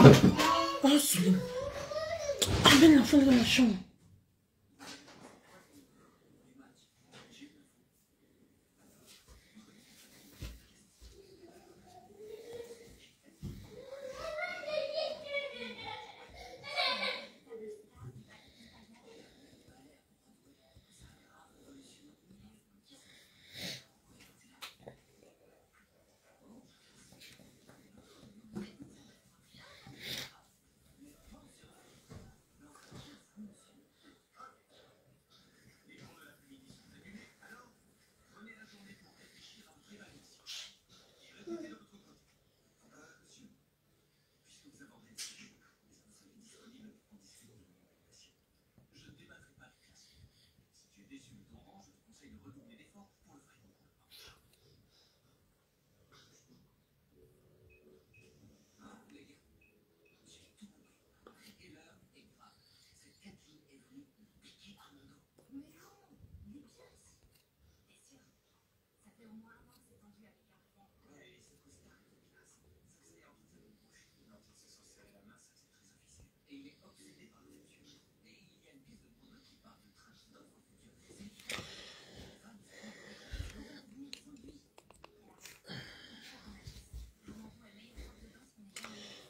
Oh, Souley. Amène l'enfant dans la chambre.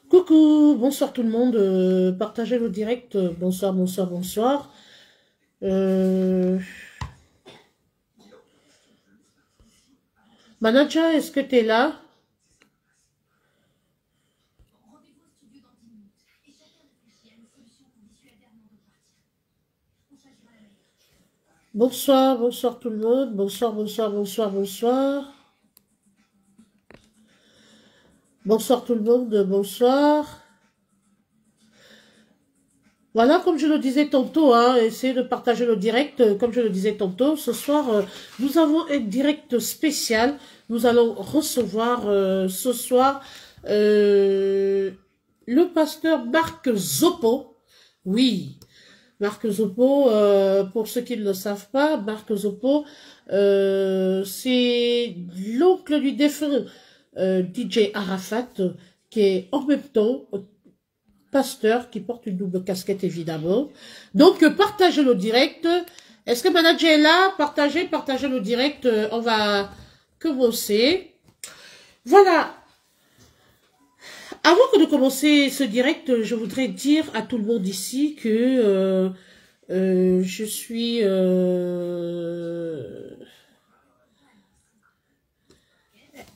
Coucou, bonsoir tout le monde, partagez le direct, bonsoir, bonsoir, bonsoir. Manager, est-ce que tu es là? Bonsoir, bonsoir tout le monde, bonsoir, bonsoir, bonsoir, bonsoir. Bonsoir tout le monde, bonsoir. Voilà, comme je le disais tantôt, hein, essayez de partager le direct, comme je le disais tantôt. Ce soir, nous avons un direct spécial. Nous allons recevoir ce soir le pasteur Marc Zoppo. Oui, Marc Zoppo, pour ceux qui ne le savent pas, Marc Zoppo, c'est l'oncle du défunt DJ Arafat, qui est en même temps pasteur, qui porte une double casquette évidemment. Donc partagez le direct. Est-ce que manager est là? Partagez le direct. On va commencer. Voilà. Avant de commencer ce direct, je voudrais dire à tout le monde ici que je suis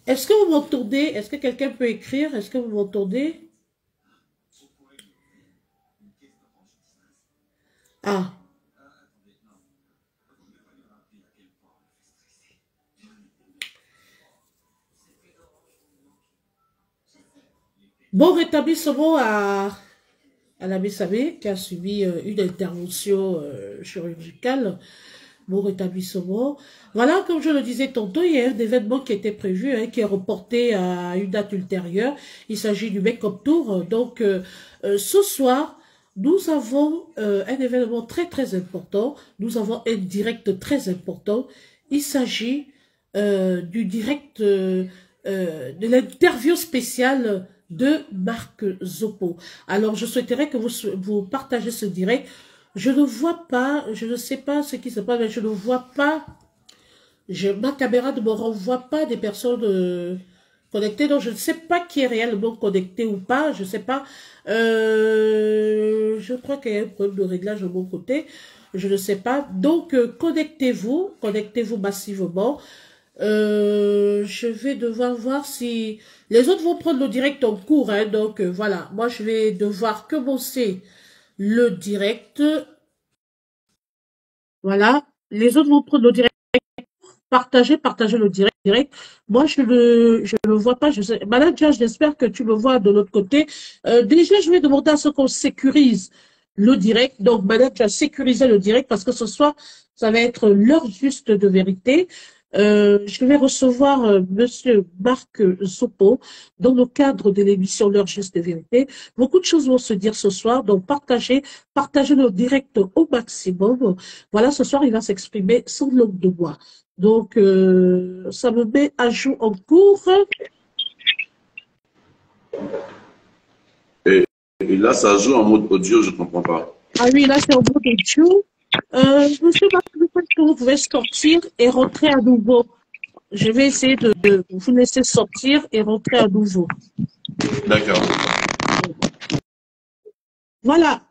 Est-ce que vous m'entendez? Est-ce que quelqu'un peut écrire? Est-ce que vous m'entendez? Ah. Bon rétablissement à l'abbé Sabé qui a subi une intervention chirurgicale. Bon rétablissement. Voilà, comme je le disais tantôt, il y a un événement qui était prévu, hein, qui est reporté à une date ultérieure. Il s'agit du Make-up Tour. Donc, ce soir, nous avons un événement très très important. Nous avons un direct très important. Il s'agit du direct, de l'interview spéciale de Marc Zoppo. Alors, je souhaiterais que vous partagez ce direct. Je ne vois pas, je ne sais pas ce qui se passe, mais je ne vois pas, ma caméra ne me renvoie pas des personnes connectées, donc je ne sais pas qui est réellement connecté ou pas, je ne sais pas. Je crois qu'il y a un problème de réglage de mon côté, je ne sais pas. Donc, connectez-vous massivement. Je vais devoir voir si les autres vont prendre le direct en cours, hein, donc voilà, moi je vais devoir commencer le direct. Voilà, les autres vont prendre le direct. Partagez le direct. Moi, je le vois pas. Manager, j'espère que tu me vois de l'autre côté. Déjà, je vais demander à ce qu'on sécurise le direct. Donc, manager, sécuriser le direct parce que ce soir, ça va être l'heure juste de vérité. Je vais recevoir Monsieur Marc Zoppo dans le cadre de l'émission L'heure juste de vérité. Beaucoup de choses vont se dire ce soir, donc partagez le direct au maximum. Voilà, ce soir, il va s'exprimer sans langue de bois. Donc, ça me met à jour en cours. Et, et là, ça joue en mode audio, je comprends pas. Ah oui, là, c'est en mode audio. Monsieur Marc, que vous pouvez sortir et rentrer à nouveau. Je vais essayer de vous laisser sortir et rentrer à nouveau. D'accord. Voilà.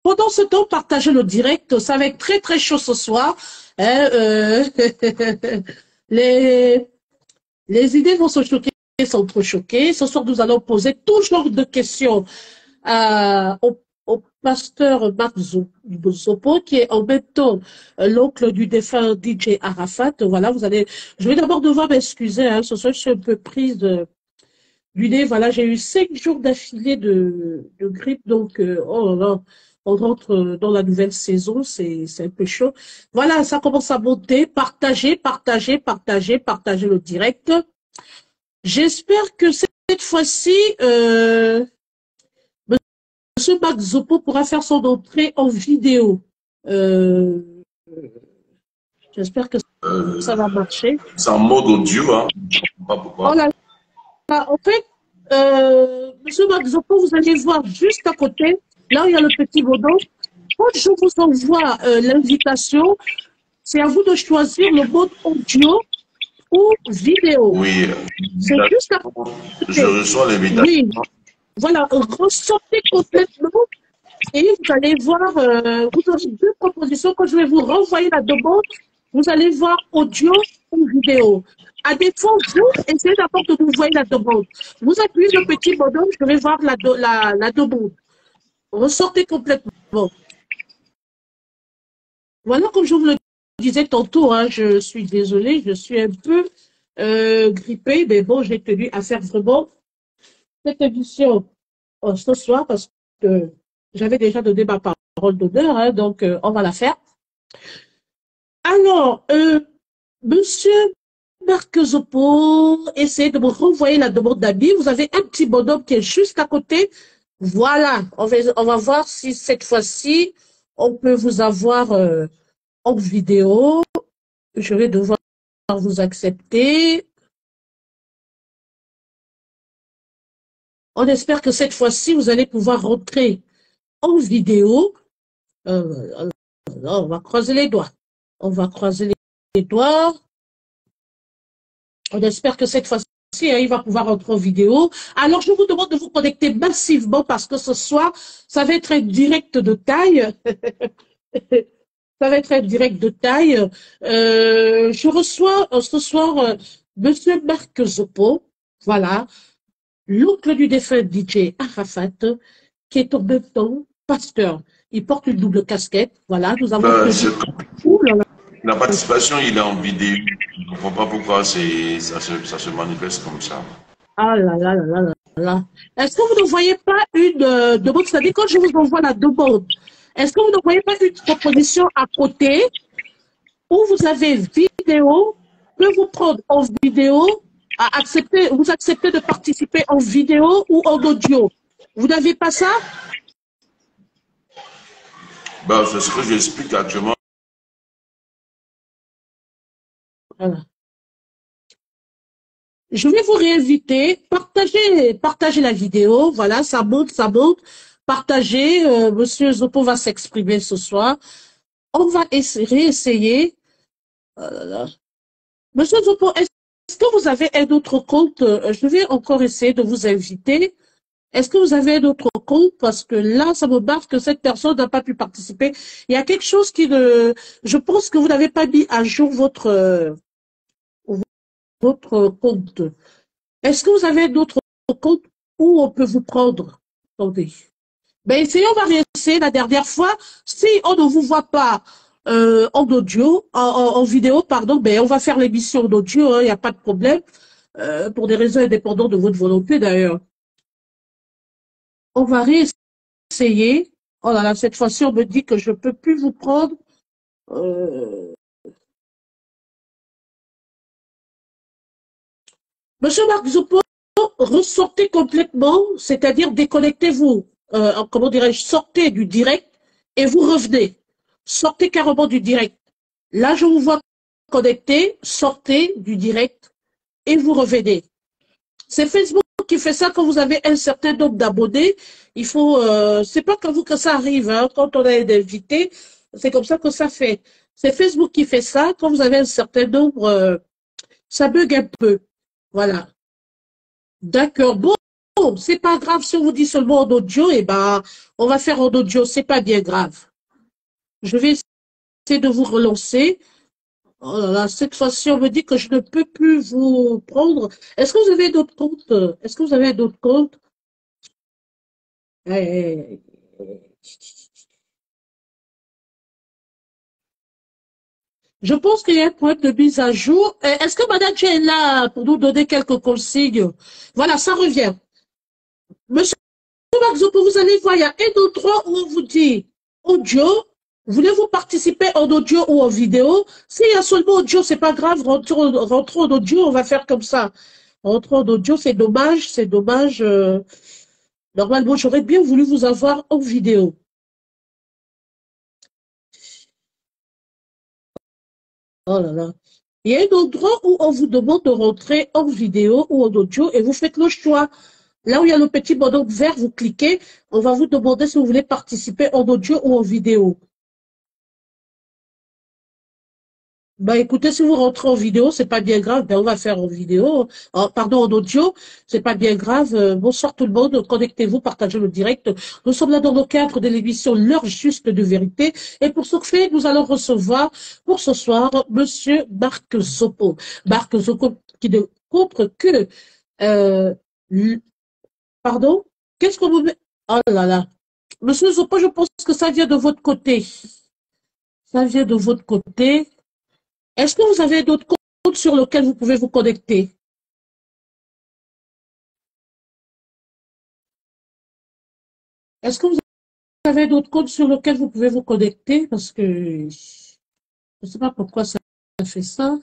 Pendant ce temps, partagez le direct. Ça va être très, très chaud ce soir. Hein, les, les idées vont se choquer, sont trop choquées. Ce soir, nous allons poser tout genre de questions au pasteur Marc Zopo, qui est en même temps l'oncle du défunt DJ Arafat. Voilà, je vais d'abord devoir m'excuser, hein, ce soir, je suis un peu prise du nez. Voilà, j'ai eu 5 jours d'affilée de grippe, donc, oh là là, on rentre dans la nouvelle saison, c'est un peu chaud. Voilà, ça commence à monter. Partagez, partagez, partagez, partagez le direct. J'espère que cette fois-ci, Monsieur Marc Zopo pourra faire son entrée en vidéo. Euh, J'espère que ça va marcher. C'est en mode audio, hein. Je comprends pas Oh pourquoi. là là, en fait, Monsieur Marc Zopo, vous allez voir juste à côté, là où il y a le petit bonhomme. Quand je vous envoie l'invitation, c'est à vous de choisir le mode audio ou vidéo. Oui, C'est juste à je côté. reçois l'invitation. Oui, voilà, ressortez complètement. Et vous allez voir, vous aurez deux propositions. Quand je vais vous renvoyer la demande, vous allez voir audio ou vidéo. À défaut, vous, essayez d'abord de vous envoyer la demande. Vous appuyez le petit bonhomme, je vais voir la demande. Ressortez complètement. Voilà, comme je vous le disais tantôt, hein, je suis désolée, je suis un peu grippée, mais bon, j'ai tenu à faire vraiment cette émission ce soir parce que j'avais déjà donné ma parole d'honneur, hein, donc on va la faire. Alors, monsieur Marc Zopo, essayez de me renvoyer la demande d'amis. Vous avez un petit bonhomme qui est juste à côté. Voilà, on va voir si cette fois-ci, on peut vous avoir en vidéo. Je vais devoir vous accepter. On espère que cette fois-ci, vous allez pouvoir rentrer en vidéo. On va croiser les doigts. On va croiser les doigts. On espère que cette fois-ci, il va pouvoir rentrer en vidéo. Alors, je vous demande de vous connecter massivement parce que ce soir, ça va être un direct de taille. Ça va être un direct de taille. Je reçois ce soir Monsieur Marc Zopo, voilà, l'oncle du défunt DJ Arafat, qui est en même temps pasteur. Il porte une double casquette. Voilà, nous avons prévu. Ouh là là. La participation, il est en vidéo. Je ne comprends pas pourquoi ça se manifeste comme ça. Ah là là là là là là. Est-ce que vous ne voyez pas une demande, c'est-à-dire quand je vous envoie la demande, est-ce que vous ne voyez pas une proposition à côté où vous avez vidéo, peut vous prendre en vidéo, vous acceptez de participer en vidéo ou en audio. Vous n'avez pas ça? Ben, c'est ce que j'explique actuellement. Voilà. Je vais vous réinviter, partagez la vidéo, voilà, ça monte, partagez, Monsieur Zopo va s'exprimer ce soir, on va réessayer, oh là là. Monsieur Zopo, est-ce que vous avez un autre compte? Je vais encore essayer de vous inviter. Est-ce que vous avez un autre compte? Parce que là, ça me barre que cette personne n'a pas pu participer. Il y a quelque chose qui ne... Je pense que vous n'avez pas mis à jour votre compte. Est-ce que vous avez d'autres comptes où on peut vous prendre? Attendez. Ben, essayons, on va réessayer la dernière fois. Si on ne vous voit pas en audio, en vidéo, pardon, ben, on va faire l'émission en audio, il n'y a pas de problème, pour des raisons indépendantes de votre volonté d'ailleurs. On va réessayer. Oh là là, cette fois-ci, on me dit que je ne peux plus vous prendre. Monsieur Marc Zopo, ressortez complètement, c'est-à-dire déconnectez-vous, comment dirais-je, sortez du direct et vous revenez. Sortez carrément du direct. Là, je vous vois connecté, sortez du direct et vous revenez. C'est Facebook Facebook qui fait ça quand vous avez un certain nombre d'abonnés. Il faut, c'est pas quand vous que ça arrive, hein, quand on a des invités, c'est comme ça que ça fait. C'est Facebook qui fait ça quand vous avez un certain nombre, ça bug un peu. Voilà. D'accord. Bon, c'est pas grave si on vous dit seulement en audio, et ben, on va faire en audio, c'est pas bien grave. Je vais essayer de vous relancer. Oh là là, cette fois-ci, on me dit que je ne peux plus vous prendre. Est-ce que vous avez d'autres comptes? Est-ce que vous avez d'autres comptes? Eh, Je pense qu'il y a un point de mise à jour. Est-ce que Madame Dieu est là pour nous donner quelques consignes? Voilà, ça revient. Monsieur Maxopo, vous allez voir, il y a un endroit où on vous dit audio. Voulez-vous participer en audio ou en vidéo? S'il y a seulement audio, c'est pas grave. Rentrons en audio, on va faire comme ça. Rentrons en audio, c'est dommage, c'est dommage. Normalement, j'aurais bien voulu vous avoir en vidéo. Oh là là. Il y a un endroit où on vous demande de rentrer en vidéo ou en audio et vous faites le choix. Là où il y a le petit bonhomme vert, vous cliquez. On va vous demander si vous voulez participer en audio ou en vidéo. Bah écoutez, si vous rentrez en vidéo, c'est pas bien grave. Ben, on va faire en vidéo, pardon, en audio, c'est pas bien grave. Bonsoir tout le monde, connectez-vous, partagez le direct. Nous sommes là dans le cadre de l'émission L'heure juste de vérité. Et pour ce fait, nous allons recevoir pour ce soir Monsieur Marc Zopo. Marc Zopo qui ne compte que, euh, pardon, qu'est-ce qu'on vous met? Oh là là. Monsieur Zopo, je pense que ça vient de votre côté. Ça vient de votre côté. Est-ce que vous avez d'autres comptes sur lesquels vous pouvez vous connecter? Est-ce que vous avez d'autres comptes sur lesquels vous pouvez vous connecter? Parce que je ne sais pas pourquoi ça fait ça.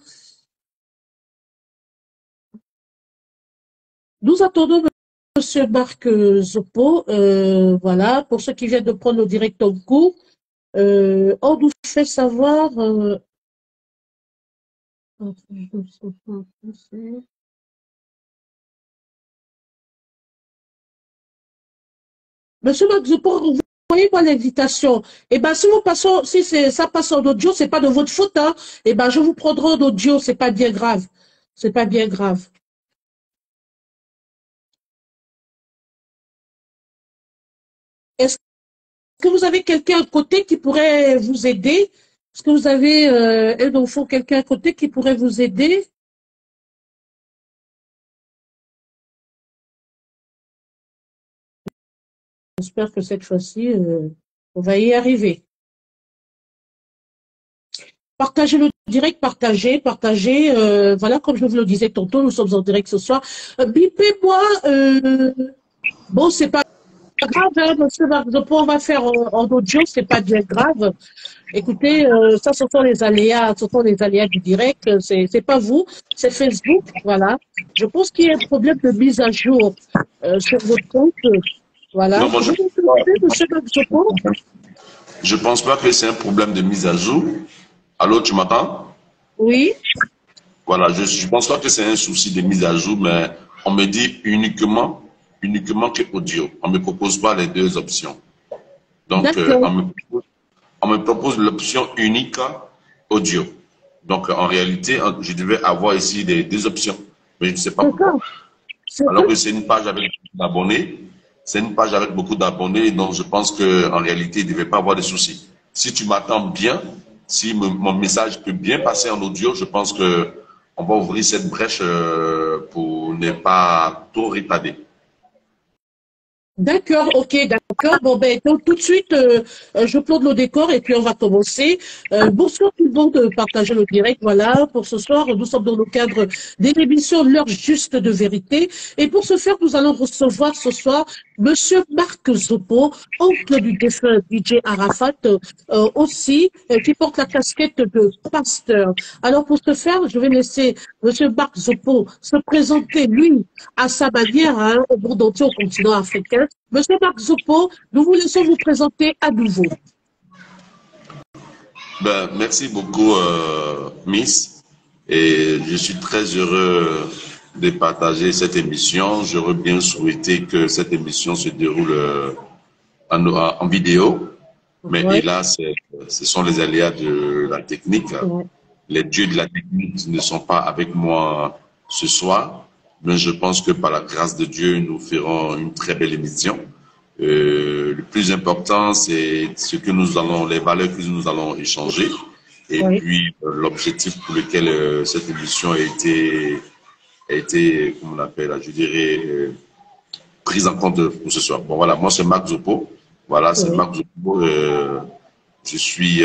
Nous attendons Monsieur Marc Zopo. Voilà, pour ceux qui viennent de prendre le direct en cours, on nous fait savoir. Monsieur Marc Zopo, vous voyez moi l'invitation. Eh ben, si vous passez, si ça passe en audio, c'est pas de votre faute, hein. Eh ben, je vous prendrai en audio, c'est pas bien grave. C'est pas bien grave. Est-ce que vous avez quelqu'un à côté qui pourrait vous aider? Est-ce que vous avez un enfant, quelqu'un à côté qui pourrait vous aider? J'espère que cette fois-ci, on va y arriver. Partagez le direct, partagez. Voilà, comme je vous le disais tantôt, nous sommes en direct ce soir. Bipez-moi. Bon, c'est pas grave, hein, monsieur Marc-Zopo, on va faire en audio, c'est pas bien grave. Écoutez, ça, ce sont les aléas, du direct. C'est pas vous, c'est Facebook, voilà. Je pense qu'il y a un problème de mise à jour sur votre compte. Voilà. Non, moi, Vous me demandez, monsieur Marc-Zopo? je pense pas que c'est un problème de mise à jour. Allô, tu m'entends? Oui. Voilà, je pense pas que c'est un souci de mise à jour, mais on me dit uniquement que audio. On me propose pas les deux options. Donc, D'accord. on me propose l'option unique audio. Donc, en réalité, je devais avoir ici des deux options, mais je ne sais pas pourquoi. D'accord. C'est Alors vrai. que c'est une page avec beaucoup d'abonnés. C'est une page avec beaucoup d'abonnés, donc je pense qu'en réalité, il ne devait pas avoir de soucis. Si tu m'attends bien, si mon message peut bien passer en audio, je pense que on va ouvrir cette brèche pour ne pas trop retarder. D'accord, ok, d'accord. Bon, ben, donc, tout de suite, je plante le décor et puis on va commencer. Bonsoir tout le monde, partagez le direct. Voilà, pour ce soir, nous sommes dans le cadre de l'émission L'heure juste de vérité. Et pour ce faire, nous allons recevoir ce soir Monsieur Marc Zopo, oncle du défunt DJ Arafat, aussi, qui porte la casquette de pasteur. Alors, pour ce faire, je vais laisser Monsieur Marc Zopo se présenter, lui, à sa manière, hein, au monde entier, au continent africain. Monsieur Marc Zopo, nous vous laissons vous présenter à nouveau. Ben, merci beaucoup, Miss. Et je suis très heureux de partager cette émission. J'aurais bien souhaité que cette émission se déroule en vidéo, mais Ouais, hélas, ce sont les aléas de la technique. ouais, Les dieux de la technique ne sont pas avec moi ce soir, mais je pense que par la grâce de Dieu, nous ferons une très belle émission. Le plus important, c'est ce que nous allons, les valeurs que nous allons échanger, et ouais. puis l'objectif pour lequel cette émission a été, comment on appelle, je dirais, prise en compte pour ce soir. Bon, voilà, moi c'est Marc Zopo. Voilà, c'est Ouais. Marc Zopo. Je suis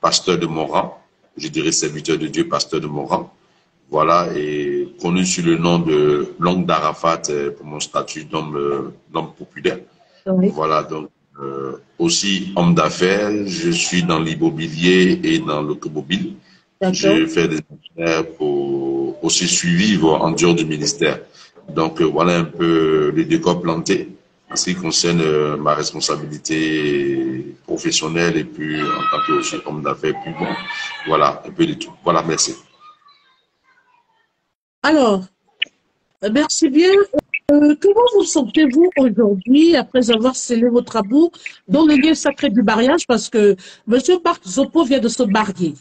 pasteur de mon rang. Je dirais serviteur de Dieu, pasteur de mon rang. Voilà, et connu sous le nom de Langue d'Arafat pour mon statut d'homme populaire. Ouais. Voilà, donc aussi homme d'affaires, je suis dans l'immobilier et dans l'automobile. D'accord. Je fais des affaires pour aussi suivre en dehors du ministère. Donc voilà un peu le décor planté en ce qui concerne ma responsabilité professionnelle et puis en tant que aussi homme d'affaires. Puis bon, voilà un peu de tout. Voilà, merci. Alors, merci bien. Comment vous sentez-vous aujourd'hui après avoir scellé votre amour dans le lieu sacré du mariage? Parce que Monsieur Marc Zopo vient de se marier.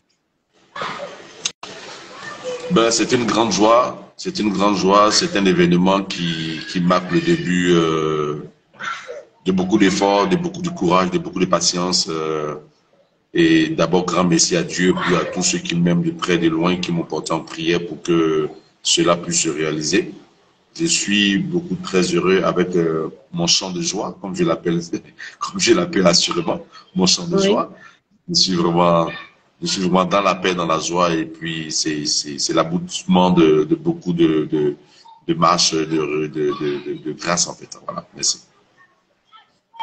Ben, c'est une grande joie. C'est une grande joie. C'est un événement qui marque le début de beaucoup d'efforts, de beaucoup de courage, de beaucoup de patience. Et d'abord, grand merci à Dieu, puis à tous ceux qui m'aiment de près et de loin, qui m'ont porté en prière pour que cela puisse se réaliser. Je suis beaucoup très heureux avec mon chant de joie, comme je l'appelle, comme je l'appelle assurément, mon chant de Oui. joie. Je suis vraiment, je suis vraiment dans la paix, dans la joie, et puis c'est l'aboutissement de beaucoup de marches de grâce, en fait. Voilà, merci.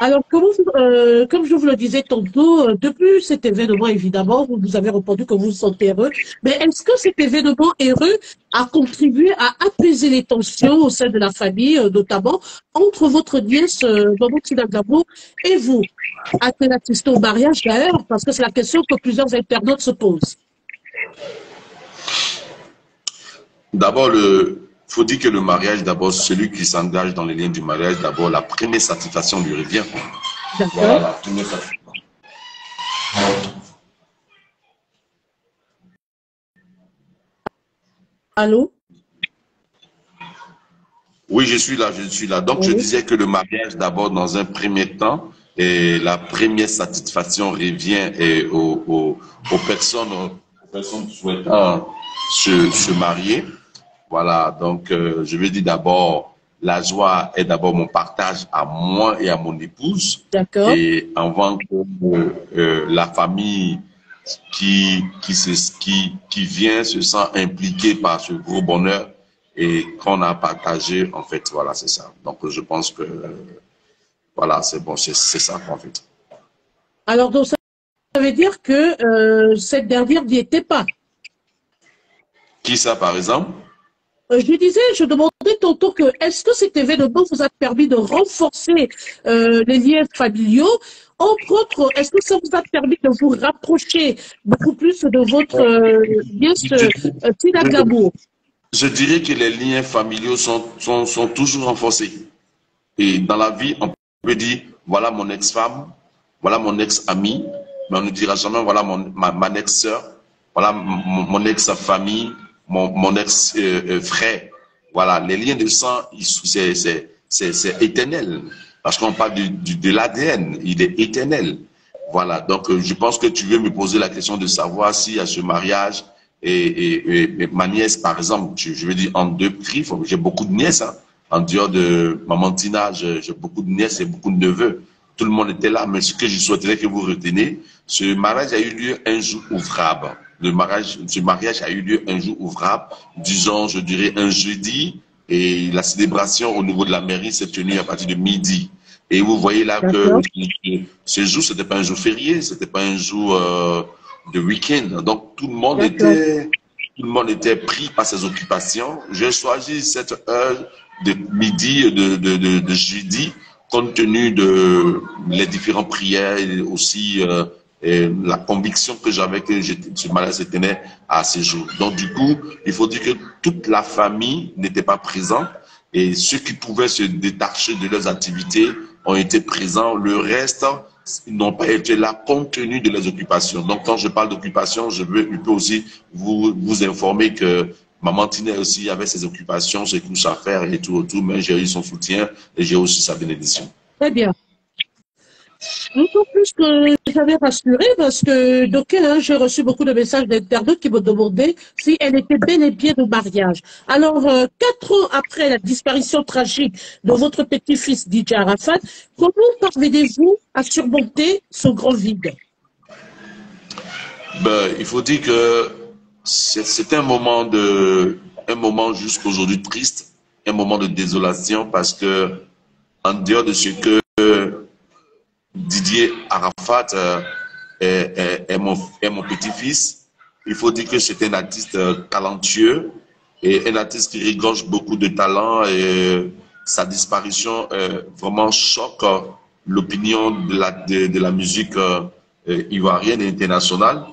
Alors, comme je vous le disais tantôt, depuis cet événement, évidemment, vous nous avez répondu que vous vous sentez heureux. Mais est-ce que cet événement heureux a contribué à apaiser les tensions au sein de la famille, notamment entre votre nièce, Maman Tinagabo, et vous? A-t-elle assisté au mariage d'ailleurs? Parce que c'est la question que plusieurs internautes se posent. D'abord, faut dire que le mariage, d'abord, celui qui s'engage dans les liens du mariage, d'abord, la première satisfaction lui revient. Voilà, D'accord? la première satisfaction. Allô? Oui, je suis là, je suis là. Donc, je Oui. disais que le mariage, d'abord, dans un premier temps, et la première satisfaction revient aux personnes souhaitant se marier. Voilà, donc, je veux dire d'abord, la joie est d'abord mon partage à moi et à mon épouse. D'accord? Et avant que la famille qui vient se sent impliquée par ce gros bonheur et qu'on a partagé, en fait, voilà, c'est ça. Donc, je pense que, voilà, c'est bon, c'est ça, en fait. Alors, donc, ça veut dire que cette dernière n'y était pas. Qui ça, par exemple? Je demandais tantôt que est-ce que cet événement vous a permis de renforcer les liens familiaux? Entre autres, est-ce que ça vous a permis de vous rapprocher beaucoup plus de votre nièce Je, Tina je- Gabo? je dirais que les liens familiaux sont toujours renforcés. Et dans la vie, on peut dire, voilà mon ex-femme, voilà mon ex-ami, mais on ne dira jamais, voilà ma ex-sœur, voilà mon ex-famille, mon ex-frère. Voilà, les liens de sang, c'est éternel. Parce qu'on parle de l'ADN, il est éternel. Voilà, donc je pense que tu veux me poser la question de savoir si à ce mariage, et ma nièce, par exemple, je veux dire en deux prix, j'ai beaucoup de nièces, hein. En dehors de Maman Tina, j'ai beaucoup de nièces et beaucoup de neveux. Tout le monde était là, mais ce que je souhaiterais que vous reteniez, ce mariage a eu lieu un jour ouvrable. Ce mariage a eu lieu un jour ouvrable, disons, je dirais un jeudi, et la célébration au niveau de la mairie s'est tenue à partir de midi. Et vous voyez là que D'accord, ce jour, c'était pas un jour férié, c'était pas un jour de week-end. Donc d'accord, tout le monde était pris par ses occupations. J'ai choisi cette heure de midi de jeudi compte tenu de les différentes prières et aussi la conviction que j'avais que ce mariage se tenait à ce jour. Donc du coup, il faut dire que toute la famille n'était pas présente et ceux qui pouvaient se détacher de leurs activités ont été présents. Le reste, ils n'ont pas été là compte tenu de leurs occupations. Donc quand je parle d'occupation, je peux aussi vous informer que Maman Tina aussi avait ses occupations, ses couches à faire et tout autour, mais j'ai eu son soutien et j'ai aussi sa bénédiction. Très bien. D'autant plus que j'avais rassuré parce que d'aucuns, j'ai reçu beaucoup de messages d'internautes qui me demandaient si elle était bel et bien au mariage. Alors, 4 ans après la disparition tragique de votre petit-fils DJ Arafat, comment parvenez-vous à surmonter ce grand vide? Ben, il faut dire que c'est un moment jusqu'aujourd'hui triste, un moment de désolation parce que en dehors de ce que Didier Arafat est mon petit-fils. Il faut dire que c'est un artiste talentueux et un artiste qui regorge beaucoup de talent et sa disparition vraiment choque l'opinion de la musique ivoirienne et internationale.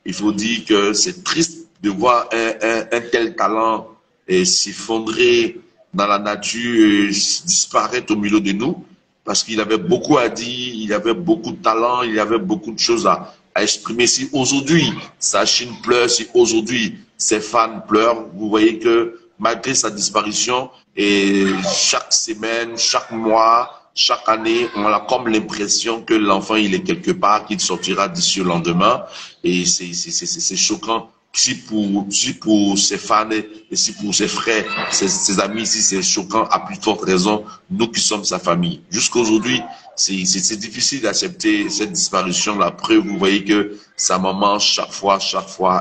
Il faut dire que c'est triste de voir un tel talent s'effondrer dans la nature, disparaître au milieu de nous parce qu'il avait beaucoup à dire, il avait beaucoup de talent, il avait beaucoup de choses à exprimer. Si aujourd'hui sa Chine pleure, si aujourd'hui ses fans pleurent, vous voyez que malgré sa disparition, et chaque semaine, chaque mois, chaque année, on a comme l'impression que l'enfant il est quelque part, qu'il sortira d'ici au lendemain, et c'est choquant. Si pour ses fans et si pour ses frères, ses amis, si c'est choquant, à plus forte raison, nous qui sommes sa famille. Jusqu'à aujourd'hui, c'est difficile d'accepter cette disparition. La preuve, vous voyez que sa maman, chaque fois,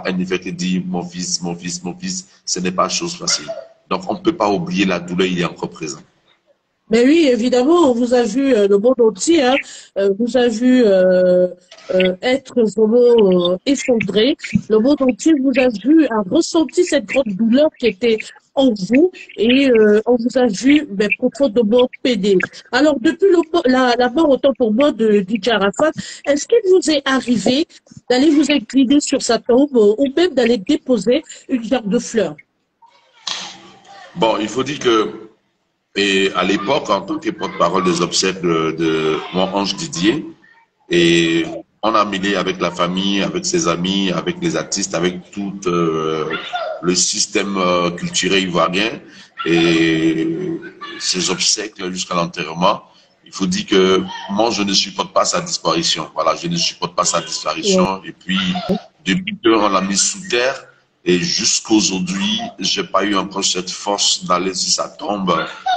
elle ne fait que dire mon fils, mon fils, mon fils. Ce n'est pas chose facile. Donc, on ne peut pas oublier la douleur, il est encore présent. Mais oui, évidemment, on vous a vu le monde entier, hein, vous a vu être vraiment effondré. Le monde entier vous a vu, a ressenti cette grande douleur qui était en vous et on vous a vu mais, profondément pédé. Alors, depuis la mort, autant pour moi, de DJ Arafat, est-ce qu'il vous est arrivé d'aller vous incliner sur sa tombe ou même d'aller déposer une gerbe de fleurs? Bon, il faut dire que et à l'époque, en tant que porte-parole des obsèques de mon ange Didier, et on a mêlé avec la famille, avec ses amis, avec les artistes, avec tout le système culturel ivoirien et ses obsèques jusqu'à l'enterrement. Il faut dire que moi, je ne supporte pas sa disparition. Voilà, je ne supporte pas sa disparition. Et puis, depuis qu'on l'a mis sous terre, et jusqu'aujourd'hui, j'ai pas eu encore cette force d'aller sur sa tombe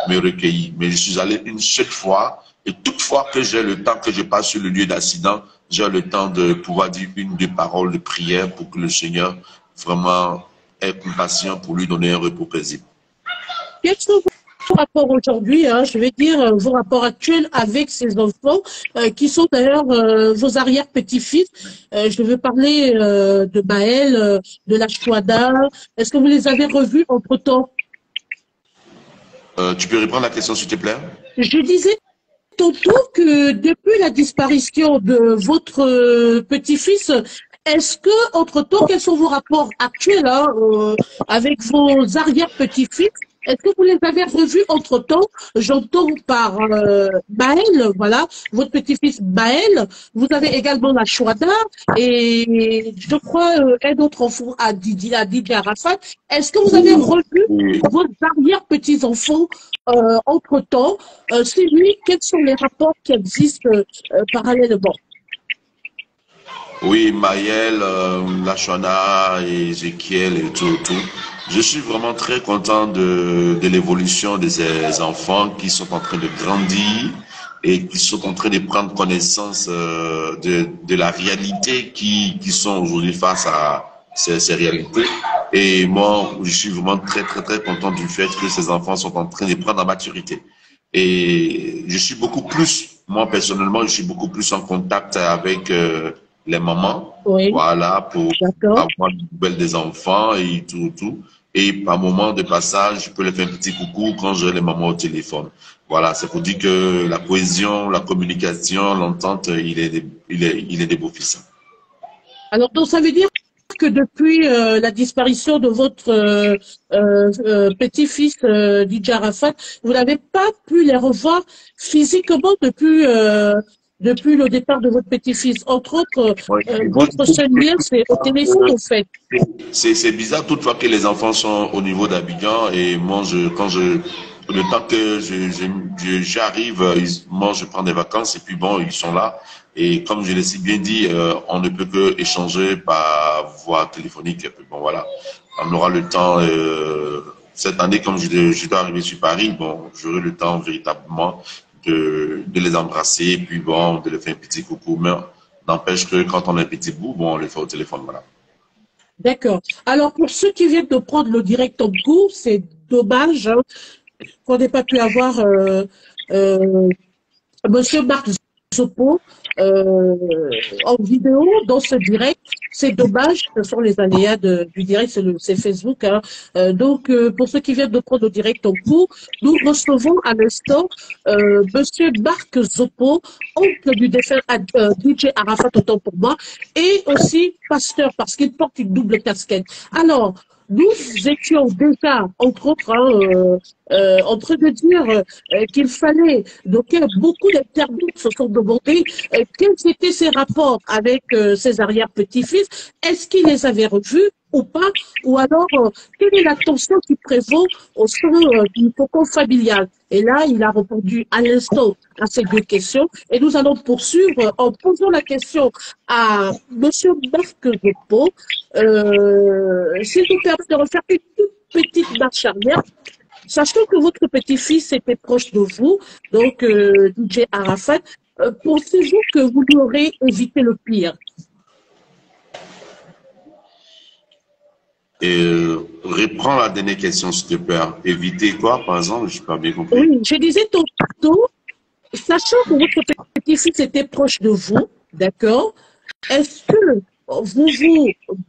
me recueillir. Mais je suis allé une seule fois. Et toutefois que j'ai le temps, que je passe sur le lieu d'accident, j'ai le temps de pouvoir dire une, deux paroles de prière pour que le Seigneur vraiment ait compassion pour lui donner un repos paisible. Quels sont vos rapports aujourd'hui, hein, je vais dire vos rapports actuels avec ces enfants, qui sont d'ailleurs vos arrière-petits-fils? Je veux parler de Maël, de la Chouada. Est-ce que vous les avez revus entre-temps? Tu peux reprendre la question, s'il te plaît? Je disais tantôt que depuis la disparition de votre petit-fils, est-ce que, entre-temps, quels sont vos rapports actuels hein, avec vos arrière-petits-fils? Est-ce que vous les avez revus entre-temps? J'entends par Maël, voilà, votre petit-fils Maël. Vous avez également la Chouada et je crois un autre enfant à Didier Arafat. Est-ce que vous avez revu vos arrière-petits-enfants entre-temps? C'est lui, quels sont les rapports qui existent parallèlement? Oui, Maël, Lachana, Ézéchiel et tout. Je suis vraiment très content de l'évolution de ces enfants qui sont en train de grandir et qui sont en train de prendre connaissance de la réalité qui sont aujourd'hui face à ces réalités. Et moi, je suis vraiment très content du fait que ces enfants sont en train de prendre en maturité. Et je suis beaucoup plus, moi personnellement, je suis beaucoup plus en contact avec les mamans, Oui, voilà, pour d'accord. avoir des nouvelles des enfants et tout. Et par moment de passage, je peux leur faire un petit coucou quand j'ai les mamans au téléphone. Voilà, c'est pour dire que la cohésion, la communication, l'entente, il est des beaux fils. Alors, donc, ça veut dire que depuis la disparition de votre petit-fils DJ Arafat, vous n'avez pas pu les revoir physiquement depuis le départ de votre petit-fils. Entre autres, Ouais. votre seul lien, c'est au téléphone, en fait. C'est bizarre toutefois que les enfants sont au niveau d'Abidjan et moi, le temps que j'arrive, moi, je prends des vacances et puis bon, ils sont là. Et comme je l'ai si bien dit, on ne peut que échanger par voie téléphonique. Et puis bon, voilà. On aura le temps, cette année, comme je dois arriver sur Paris, bon, j'aurai le temps véritablement de les embrasser et puis bon, de leur faire un petit coucou. Mais n'empêche que quand on a un petit bout, bon, on le fait au téléphone, voilà. D'accord. Alors, pour ceux qui viennent de prendre le direct en cours, c'est dommage hein, qu'on n'ait pas pu avoir euh, Monsieur Marc Zopo en vidéo dans ce direct. C'est dommage, ce sont les aléas du direct, c'est Facebook. Hein. Pour ceux qui viennent de prendre le direct en cours, nous recevons à l'instant Monsieur Marc Zopo, oncle du défunt DJ Arafat, autant pour moi, et aussi pasteur, parce qu'il porte une double casquette. Alors, nous étions déjà, entre autres, en train de dire qu'il fallait, donc beaucoup d'internautes se sont demandé quels étaient ses rapports avec ses arrière-petits-fils, est-ce qu'il les avait revus ou pas, ou alors quelle est la tension qui prévaut au sein du cocon familial. Et là, il a répondu à l'instant à ces deux questions, et nous allons poursuivre en posant la question à Monsieur Marc Repos, s'il nous permet de refaire une toute petite marche arrière. Sachant que votre petit-fils était proche de vous, donc DJ Arafat, pensez-vous que vous lui aurez évité le pire? Et reprends la dernière question, s'il te plaît. Éviter quoi, par exemple? Je n'ai pas bien compris. Oui, je disais tantôt, sachant que votre petit-fils était proche de vous, d'accord, est-ce que vous vous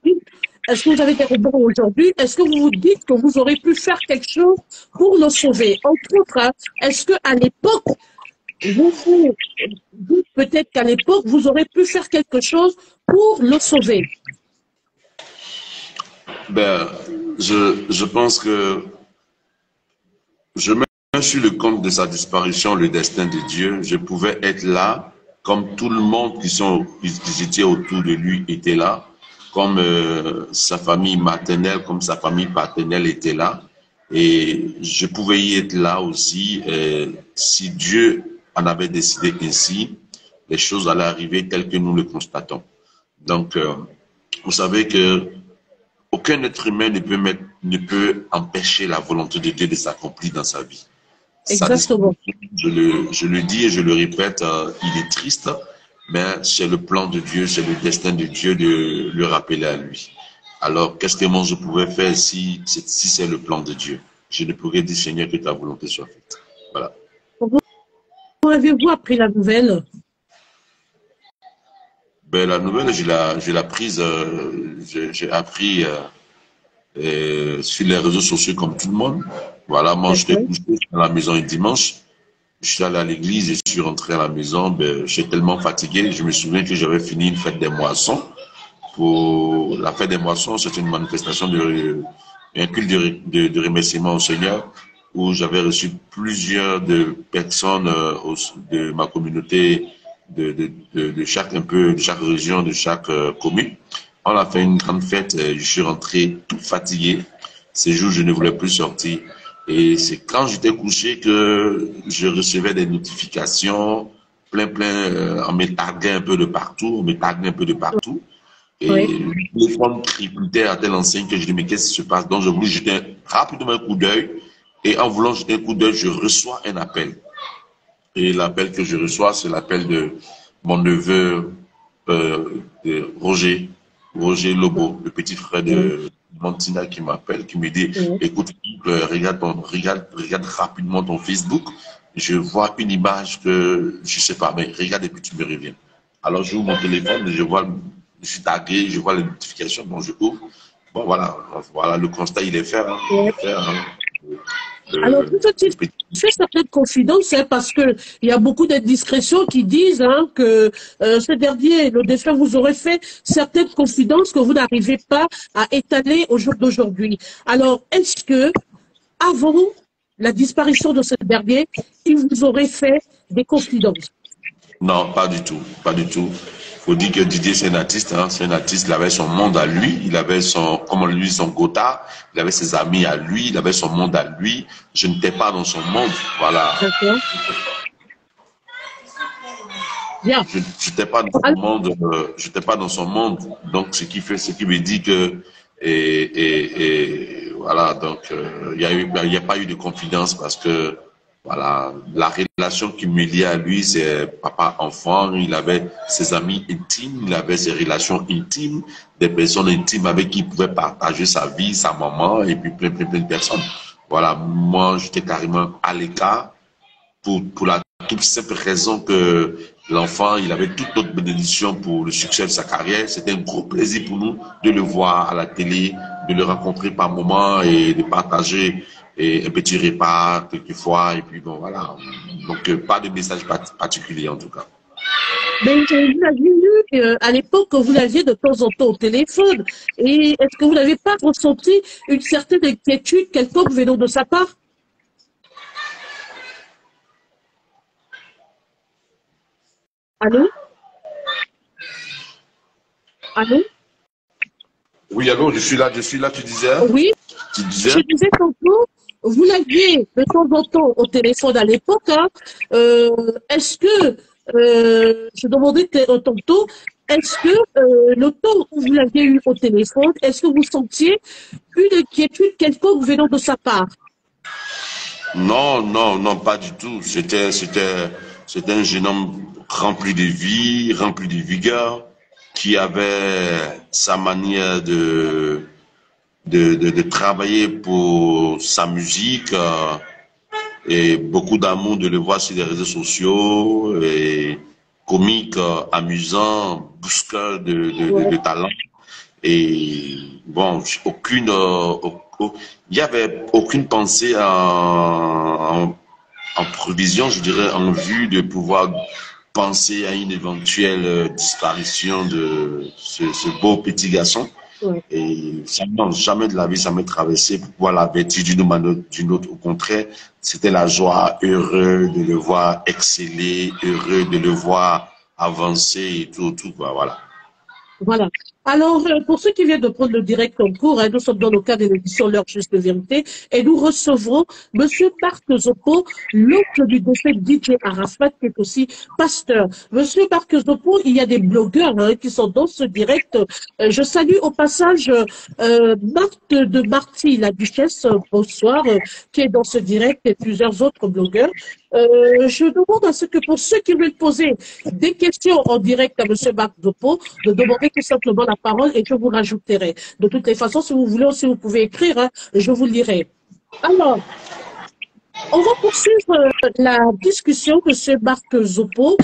dites, est-ce que vous avez des rebonds aujourd'hui? Est-ce que vous vous dites que vous aurez pu faire quelque chose pour le sauver? Entre autres, hein, est-ce qu'à l'époque, vous dites peut-être qu'à l'époque, vous aurez pu faire quelque chose pour le sauver? Ben, je pense que je mets sur le compte de sa disparition le destin de Dieu. Je pouvais être là, comme tout le monde qui étaient autour de lui était là, comme sa famille maternelle, comme sa famille paternelle était là. Et je pouvais y être là aussi. Si Dieu en avait décidé ainsi, les choses allaient arriver telles que nous le constatons. Donc, vous savez que aucun être humain ne peut empêcher la volonté de Dieu de s'accomplir dans sa vie. Exactement. Je le dis et je le répète, il est triste, mais c'est le plan de Dieu, c'est le destin de Dieu de le rappeler à lui. Alors, qu'est-ce que moi je pouvais faire si c'est le plan de Dieu? Je ne pourrais dire, Seigneur, que ta volonté soit faite. Voilà. Comment avez-vous appris la nouvelle? Ben, la nouvelle, je l'ai prise, j'ai appris sur les réseaux sociaux comme tout le monde. Voilà, moi, j'étais couché à la maison un dimanche. Je suis allé à l'église, je suis rentré à la maison. Ben, j'étais tellement fatigué. Je me souviens que j'avais fini une fête des moissons. Pour la fête des moissons, c'est une manifestation un culte de remerciement au Seigneur où j'avais reçu plusieurs de personnes de ma communauté de chaque de chaque région, de chaque commune. On a fait une grande fête. Je suis rentré fatigué. Ces jours, je ne voulais plus sortir. Et c'est quand j'étais couché que je recevais des notifications plein, on me taguait un peu de partout, on me taguait un peu de partout. Et le téléphone tripotait à telle enseigne que je dis, mais qu'est-ce qui se passe? Donc, je voulais jeter rapidement un coup d'œil. Et en voulant jeter un coup d'œil, je reçois un appel. Et l'appel que je reçois, c'est l'appel de mon neveu de Roger Lobo, le petit frère de Mantina qui m'appelle, qui me dit, écoute, regarde rapidement ton Facebook. Je vois une image que, je sais pas, mais regarde et puis tu me reviens. Alors, j'ouvre mon téléphone et je suis tagué, je vois les notifications, donc je ouvre. Bon, voilà, le constat, il est fait. Hein, Alors, peut-être le petit. fait certaines confidences, hein, parce que il y a beaucoup d'indiscrétions qui disent que ce dernier, le défunt, vous aurait fait certaines confidences que vous n'arrivez pas à étaler au jour d'aujourd'hui. Alors, est-ce que, avant la disparition de ce dernier, il vous aurait fait des confidences? Non, pas du tout, pas du tout. Faut dire que Didier, c'est un artiste, hein, c'est un artiste, il avait son monde à lui, il avait son, comme on lui dit, son quota, il avait ses amis à lui, il avait son monde à lui. Je n'étais pas dans son monde, voilà. D'accord. Bien. Je n'étais pas dans son monde, j'étais pas dans son monde. Donc, ce qui me dit que, et voilà, donc, il y a pas eu de confidence parce que, voilà, la relation qui me liait à lui, c'est papa-enfant. Il avait ses amis intimes, il avait ses relations intimes, des personnes intimes avec qui il pouvait partager sa vie, sa maman, et puis plein de personnes. Voilà, moi, j'étais carrément à l'écart pour la toute simple raison que l'enfant, il avait toute notre bénédiction pour le succès de sa carrière. C'était un gros plaisir pour nous de le voir à la télé, de le rencontrer par moment et de partager un petit repas quelquefois. Et puis bon, voilà. Donc, pas de message particulier en tout cas. Mais vous l'aviez eu à l'époque, que vous l'aviez de temps en temps au téléphone. Et est-ce que vous n'avez pas ressenti une certaine inquiétude quelconque venant de sa part? Allô? Allô? Oui, allô, je suis là, Oui, tu je disais? disais tantôt, vous l'aviez de temps en temps au téléphone à l'époque. Est-ce que, je demandais tantôt, est-ce que le temps où vous l'aviez eu au téléphone, est-ce que vous sentiez une inquiétude quelconque venant de sa part? Non, non, non, pas du tout. C'était un jeune homme rempli de vie, rempli de vigueur, qui avait sa manière de travailler pour sa musique et beaucoup d'amour de le voir sur les réseaux sociaux et comique, amusant, bousqueur de Ouais. talent. Et bon, il y avait aucune pensée en prévision, je dirais, en vue de pouvoir penser à une éventuelle disparition de ce beau petit garçon. Ouais. Et ça, non, jamais de la vie, ça m'est traversé pour pouvoir l'avertir d'une manière ou d'une autre. Au contraire, c'était la joie, heureux de le voir exceller, heureux de le voir avancer et tout, quoi, voilà. Voilà. Alors, pour ceux qui viennent de prendre le direct en cours, nous sommes dans le cadre de l'émission L'heure juste vérité et nous recevrons Monsieur Marc Zopo, l'oncle du défunt DJ Arafat, qui est aussi pasteur. Monsieur Marc Zopo, il y a des blogueurs qui sont dans ce direct. Je salue au passage Marthe de Marty, la duchesse, bonsoir, qui est dans ce direct et plusieurs autres blogueurs. Je demande à ce que pour ceux qui veulent poser des questions en direct à Monsieur Marc Zopo, de demander tout simplement la parole et je vous rajouterai. De toutes les façons, si vous voulez aussi, vous pouvez écrire, je vous lirai. Alors, on va poursuivre la discussion, Monsieur Marc Zopo.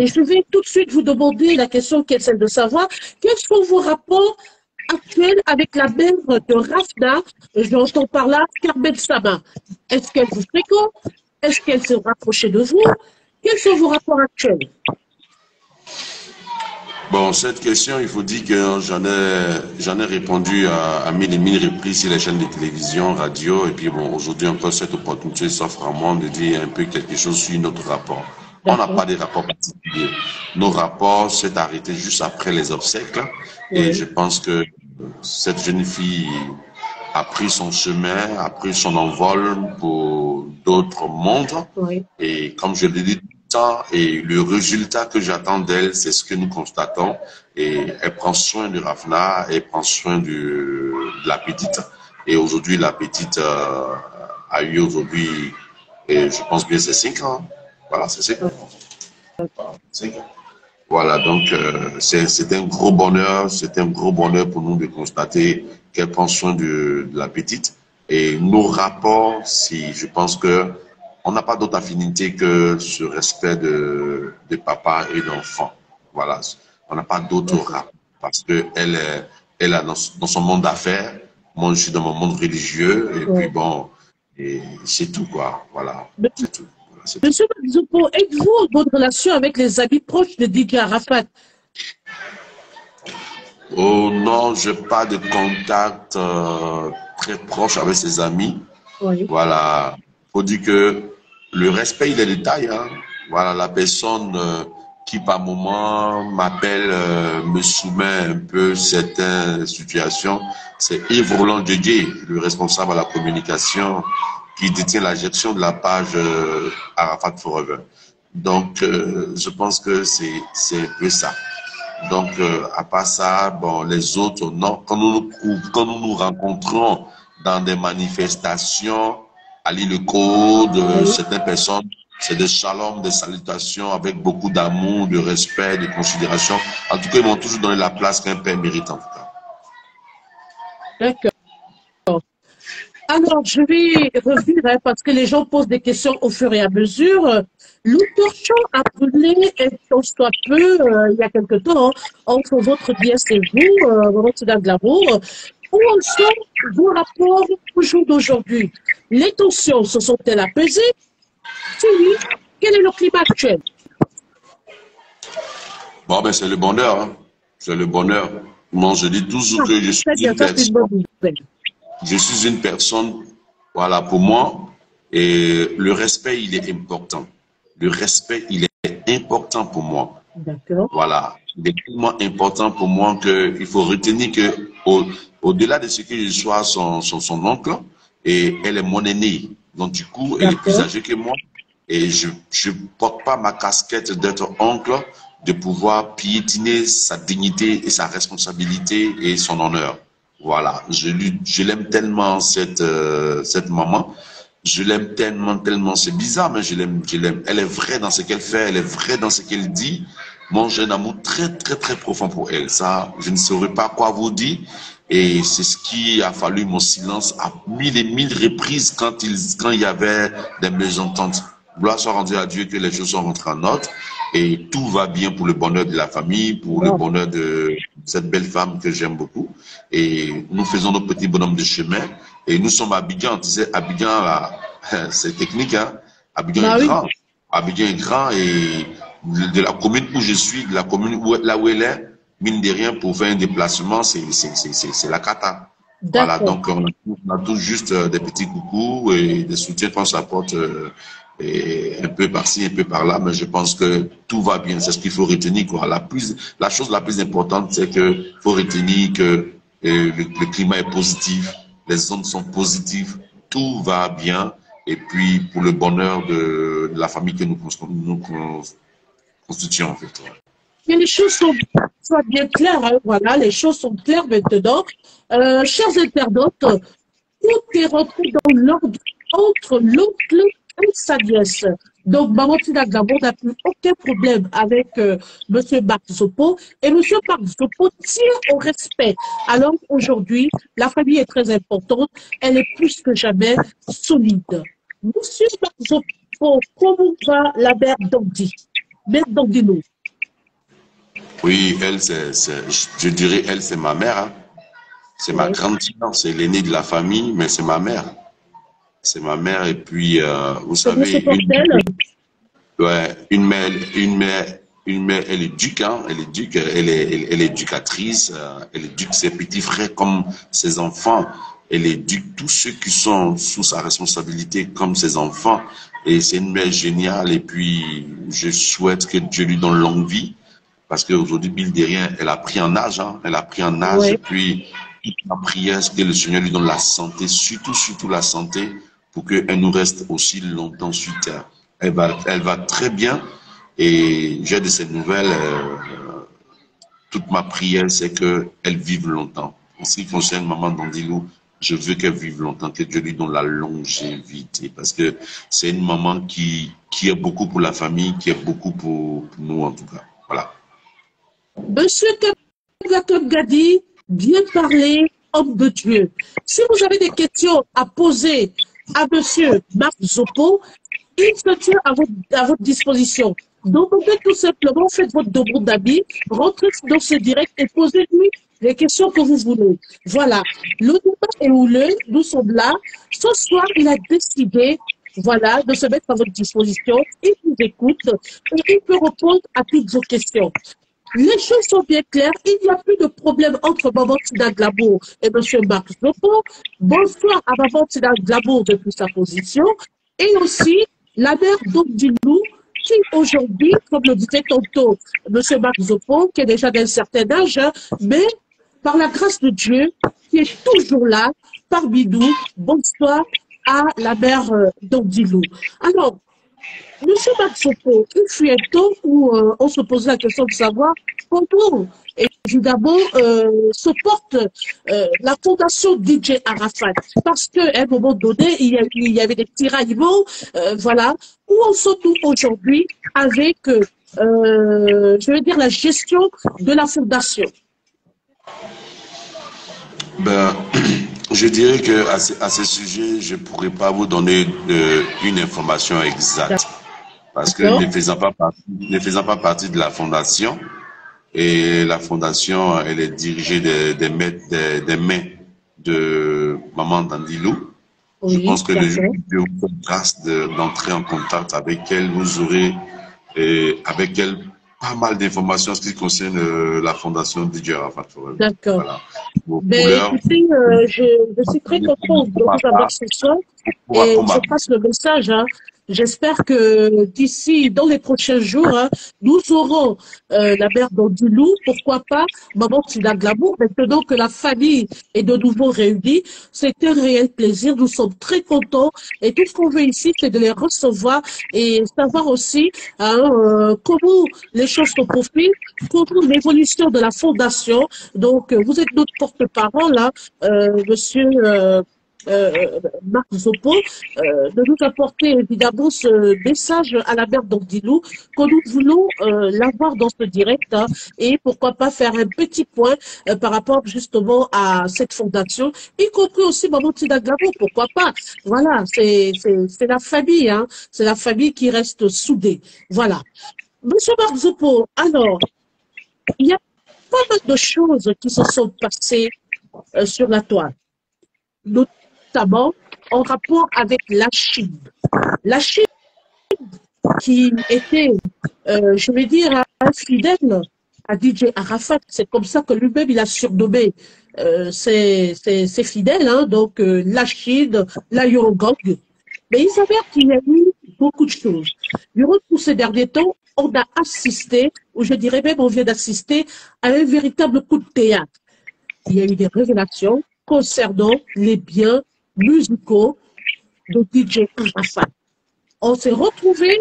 Et je vais tout de suite vous demander la question qui est celle de savoir quels sont vos rapports actuels avec la mère de Rafna, j'entends par là Carmen Sama. Est-ce qu'elle vous fréquente? Est-ce qu'elle s'est rapprochée de vous? Quels sont vos rapports actuels? Bon, cette question, il faut dire que j'en ai répondu à mille et mille reprises sur les chaînes de télévision, radio, et puis bon, aujourd'hui encore cette opportunité s'offre à moi de dire un peu quelque chose sur notre rapport. On n'a D'accord. pas de rapport particulier. Nos rapports s'est arrêté juste après les obsèques, et je Oui. pense que cette jeune fille a pris son chemin, a pris son envol pour d'autres mondes. Oui. Et comme je l'ai dit tout le temps, et le résultat que j'attends d'elle, c'est ce que nous constatons. Et elle prend soin de Rafna, elle prend soin de la petite. Et aujourd'hui, la petite a eu aujourd'hui, et je pense bien c'est 5 ans. Voilà, c'est 5 ans. 5 ans. Voilà, donc c'est un gros bonheur, c'est un gros bonheur pour nous de constater qu'elle prend soin de la petite. Et nos rapports, si je pense que on n'a pas d'autre affinité que ce respect de papa et d'enfant. Voilà, on n'a pas d'autre rapport parce que elle est dans son monde d'affaires, moi je suis dans mon monde religieux et puis Oui. bon, Et c'est tout, quoi. Voilà, c'est tout. Voilà, c'est tout. Monsieur Zopo, êtes-vous en bonne relation avec les amis proches de Didier Arafat? Oh non, je n'ai pas de contact très proche avec ses amis. Oui. Voilà. Faut dire que le respect, il est le détail. Hein. Voilà, la personne qui par moment m'appelle, me soumet un peu certaines situations, c'est Yves Roland Didier, le responsable à la communication, qui détient la gestion de la page Arafat Forever. Donc, je pense que c'est un peu ça. Donc, à part ça, bon, les autres, non. Quand nous nous rencontrons dans des manifestations, à l'île Code, Oui. certaines personnes, c'est des shalom, des salutations avec beaucoup d'amour, de respect, de considération. En tout cas, ils m'ont toujours donné la place qu'un père mérite, en tout cas. D'accord. Alors, je vais revenir hein, parce que les gens posent des questions au fur et à mesure. L'autorchon a brûlé un temps soit peu, il y a quelque temps, hein, entre votre dièse et vous, votre de l'amour. Où en sont vos rapports au jour d'aujourd'hui? Les tensions se sont-elles apaisées? Si oui, quel est le climat actuel? Bon, ben, c'est le bonheur, hein. C'est le bonheur. Moi, je dis toujours Ah, que je suis très bien, une ça c'est une bonne personne. nouvelle. Je suis une personne, voilà, pour moi, et le respect, il est important. Le respect, il est important pour moi. D'accord, Voilà. Il est tellement important pour moi qu'il faut retenir que, au-delà de ce que je sois son oncle, et elle est mon aînée. Donc, du coup, elle est plus d'accord, âgée que moi. Et je porte pas ma casquette d'être oncle, de pouvoir piétiner sa dignité et sa responsabilité et son honneur. Voilà. Je l'aime tellement, cette maman. Je l'aime tellement, tellement. C'est bizarre, mais je l'aime, je l'aime. Elle est vraie dans ce qu'elle fait, elle est vraie dans ce qu'elle dit. Moi, j'ai un amour très, très, très profond pour elle. Ça, je ne saurais pas quoi vous dire. Et c'est ce qui a fallu mon silence à mille et mille reprises quand il y avait des mésententes. Gloire soit rendue à Dieu que les choses sont rentrées en ordre et tout va bien pour le bonheur de la famille, pour le bon, bonheur de cette belle femme que j'aime beaucoup. Et nous faisons nos petits bonhommes de chemin et nous sommes à Abidjan. Tu sais, Abidjan, là, c'est technique, hein. Abidjan est bah oui, grand. Abidjan est grand et de la commune où je suis, de la commune là où elle est, mine de rien, pour faire un déplacement, c'est la cata. Voilà, d'accord. donc on a tous juste des petits coucous et des soutiens qu'on s'apporte et un peu par-ci, un peu par-là, mais je pense que tout va bien. C'est ce qu'il faut retenir, quoi. La chose la plus importante, c'est que faut retenir que le climat est positif, les ondes sont positives, tout va bien. Et puis, pour le bonheur de la famille que nous constituons, en fait. Mais les choses sont bien claires, hein, voilà, les choses sont claires maintenant. Chers internautes, tout est rentré dans l'ordre entre l'oncle et sa nièce. Donc, Maman Tina Gabon n'a plus aucun problème avec Monsieur Marc Zopo et Monsieur Marc Zopo tient au respect. Alors aujourd'hui, la famille est très importante, elle est plus que jamais solide. Monsieur Marc Zopo, comment va la mère d'Andy? Mère d'Andino. Oui, elle, je dirais, elle, c'est ma mère. Hein. C'est ma Oui. grande sœur, c'est l'aînée de la famille, mais c'est ma mère. C'est ma mère. Et puis, vous Comment se savez, porte-t-elle? ouais, une mère, elle est duc, hein, elle est duc, elle est éducatrice, elle éduque ses petits frères comme ses enfants. Elle éduque tous ceux qui sont sous sa responsabilité comme ses enfants. Et c'est une mère géniale. Et puis, je souhaite que Dieu lui donne longue vie. Parce qu'aujourd'hui, mine de rien, elle a pris en âge, hein, elle a pris en âge. Et Oui. puis, toute ma prière, c'est que le Seigneur lui donne la santé, surtout, surtout la santé, pour qu'elle nous reste aussi longtemps sur terre. Elle va très bien et j'ai de ces nouvelles. Toute ma prière, c'est qu'elle vive longtemps. En ce qui concerne Maman Dandilou, je veux qu'elle vive longtemps, que Dieu lui donne la longévité. Parce que c'est une maman qui est beaucoup pour la famille, qui est beaucoup pour nous en tout cas. Voilà. Monsieur Jacob Gadi, bien parlé, homme de Dieu. Si vous avez des questions à poser à Monsieur Marc Zopo, il se tient à votre disposition. Donc, tout simplement, faites votre demande d'amis, rentrez dans ce direct et posez-lui les questions que vous voulez. Voilà. Le débat est houleux, nous sommes là. Ce soir, il a décidé, voilà, de se mettre à votre disposition. Il vous écoute et il peut répondre à toutes vos questions. Les choses sont bien claires. Il n'y a plus de problème entre Maman Tina Glamour et M. Marc Zopo. Bonsoir à Maman Tina Glamour depuis sa position. Et aussi la mère d'Obdilou, qui aujourd'hui, comme le disait tantôt M. Marc Zopo, qui est déjà d'un certain âge, mais par la grâce de Dieu, qui est toujours là, parmi nous. Bonsoir à la mère d'Obdilou. Alors, Monsieur Maxopo, il fut un temps où on se posait la question de savoir comment, évidemment, se porte la fondation DJ Arafat. Parce qu'à un moment donné, il y avait des tiraillements, voilà. Où en sommes-nous aujourd'hui avec, je veux dire, la gestion de la fondation? Ben, je dirais que à ce sujet, je ne pourrais pas vous donner une information exacte. Parce que ne faisant pas partie de la fondation, et la fondation, elle est dirigée des mains de Maman Dandilou. Oui, je pense que le jour où Dieu vous fait grâce d'entrer en contact avec elle, vous aurez avec elle pas mal d'informations en ce qui concerne la fondation DJ Arafat. D'accord. Voilà. Mais écoutez, je suis très contente de vous avoir ce soir et je passe le message. Hein. J'espère que d'ici, dans les prochains jours, hein, nous aurons la mère d'Andilou, pourquoi pas Maman Tina Glamour. Maintenant que la famille est de nouveau réunie, c'est un réel plaisir. Nous sommes très contents et tout ce qu'on veut ici, c'est de les recevoir et savoir aussi hein, comment les choses se profilent, comment l'évolution de la fondation. Donc, vous êtes notre porte-parole, hein, monsieur Marc Zopo, de nous apporter évidemment ce message à la mère d'Andilou que nous voulons l'avoir dans ce direct hein, et pourquoi pas faire un petit point par rapport justement à cette fondation, y compris aussi Maman Tina Glamour, pourquoi pas. Voilà, c'est la famille, hein, c'est la famille qui reste soudée. Voilà. Monsieur Marc Zopo, alors, il y a pas mal de choses qui se sont passées sur la toile, notamment en rapport avec la Chine. La Chine qui était, je vais dire, infidèle à DJ Arafat, c'est comme ça que lui-même il a surnommé ses fidèles, hein, donc la Chine, la Eurogang. Mais il s'avère qu'il y a eu beaucoup de choses. Durant tous ces derniers temps, on a assisté, ou je dirais même on vient d'assister à un véritable coup de théâtre. Il y a eu des révélations concernant les biens musicaux de DJ Arafat. On s'est retrouvé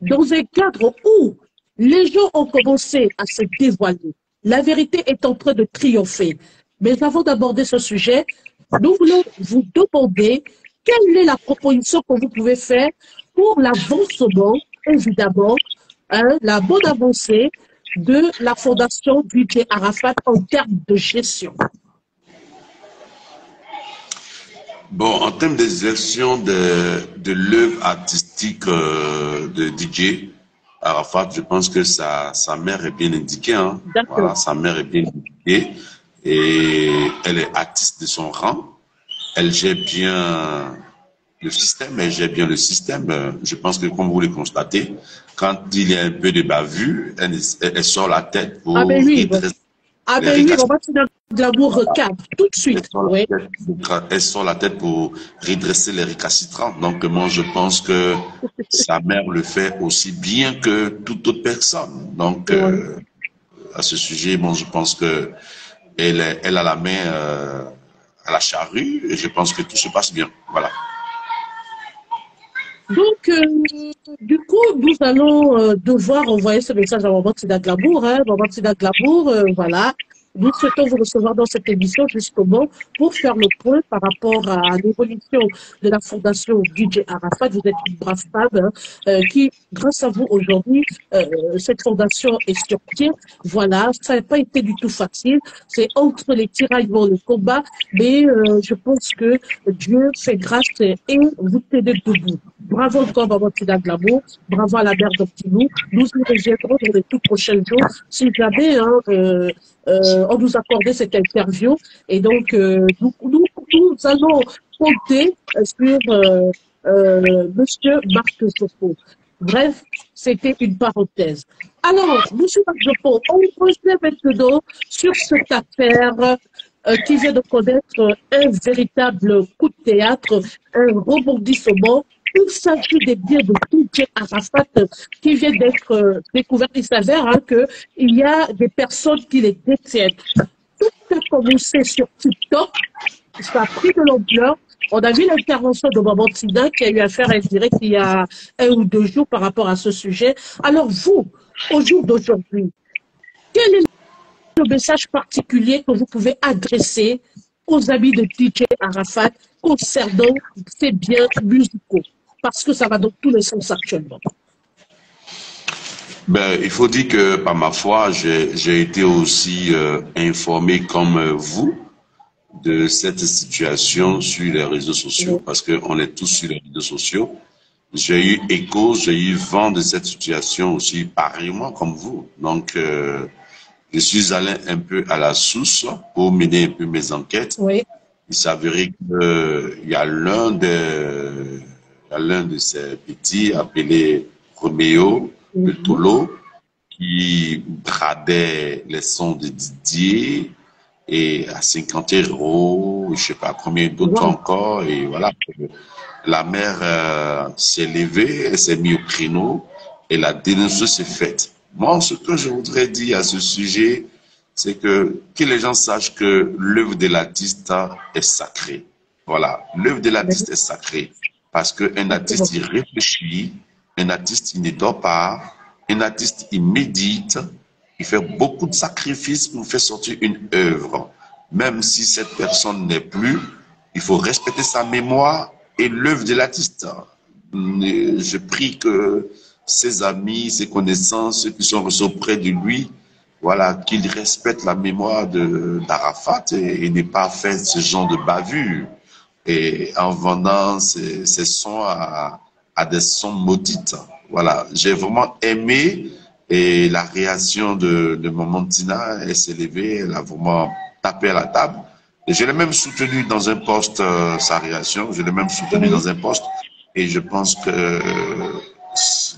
dans un cadre où les gens ont commencé à se dévoiler. La vérité est en train de triompher. Mais avant d'aborder ce sujet, nous voulons vous demander quelle est la proposition que vous pouvez faire pour l'avancement, évidemment, hein, la bonne avancée de la fondation DJ Arafat en termes de gestion. Bon, en termes de gestion de l'œuvre artistique de DJ Arafat, je pense que sa mère est bien indiquée. Hein. Voilà, sa mère est bien indiquée et elle est artiste de son rang. Elle gère bien le système, elle gère bien le système. Je pense que comme vous le constatez, quand il y a un peu de bavure, elle sort la tête pour redresser. Ah ben oui, on va faire de l'amour recadre tout de suite. Elle sort la tête pour redresser les récalcitrants. Donc moi, je pense que sa mère le fait aussi bien que toute autre personne. Donc à ce sujet, bon, je pense que elle a la main à la charrue et je pense que tout se passe bien. Voilà. Donc, du coup, nous allons devoir envoyer ce message à Maman Tina Glamour. Hein. Maman Tina Glamour, voilà. Nous souhaitons vous recevoir dans cette émission justement pour faire le point par rapport à l'évolution de la fondation DJ Arafat. Vous êtes une brave femme hein, qui, grâce à vous aujourd'hui, cette fondation est sur pied. Voilà, ça n'a pas été du tout facile. C'est entre les tiraillements, le combat, mais je pense que Dieu fait grâce et vous tenez debout. Bravo encore, Maman Tina Glamour. Bravo à la mère d'Optimou. Nous y reviendrons dans les tout prochains jours si jamais on nous accordait cette interview. Et donc, nous allons compter sur Monsieur Marc Joppo. Bref, c'était une parenthèse. Alors, Monsieur Marc Joppo, on revient maintenant sur cette affaire qui vient de connaître un véritable coup de théâtre, un rebondissement. Il s'agit des biens de DJ Arafat qui viennent d'être découverts. Il s'avère qu'il y a des personnes qui les détiennent. Tout a commencé sur TikTok, ça a pris de l'ampleur. On a vu l'intervention de Maman Tina qui a eu à faire un direct il y a 1 ou 2 jours par rapport à ce sujet. Alors vous, au jour d'aujourd'hui, quel est le message particulier que vous pouvez adresser aux amis de DJ Arafat concernant ces biens musicaux? Parce que ça va dans tous les sens actuellement. Ben, il faut dire que par ma foi, j'ai été aussi informé comme vous de cette situation sur les réseaux sociaux, parce qu'on est tous sur les réseaux sociaux. J'ai eu écho, j'ai eu vent de cette situation aussi pareillement comme vous. Donc, je suis allé un peu à la source pour mener un peu mes enquêtes. Oui. Il s'avérait qu'il y a l'un de ces petits appelé Roméo de Tolo qui bradait les sons de Didier et à 50 euros, je sais pas combien d'autres encore, et voilà. La mère s'est levée, elle s'est mise au créneau et la dénonciation s'est faite. Moi, ce que je voudrais dire à ce sujet, c'est que les gens sachent que l'œuvre de l'artiste est sacrée. Voilà, l'œuvre de l'artiste est sacrée parce qu'un artiste, il réfléchit, un artiste, il ne dort pas, un artiste, il médite, il fait beaucoup de sacrifices pour faire sortir une œuvre. Même si cette personne n'est plus, il faut respecter sa mémoire et l'œuvre de l'artiste. Je prie que ses amis, ses connaissances, ceux qui sont auprès de lui, voilà, qu'ils respectent la mémoire d'Arafat et n'aient pas fait ce genre de bavure. Et en vendant ces sons à des sons maudites. Voilà, j'ai vraiment aimé et la réaction de Maman Tina, elle s'est levée, elle a vraiment tapé à la table. Et je l'ai même soutenu dans un post, sa réaction, je l'ai même soutenu dans un post et je pense que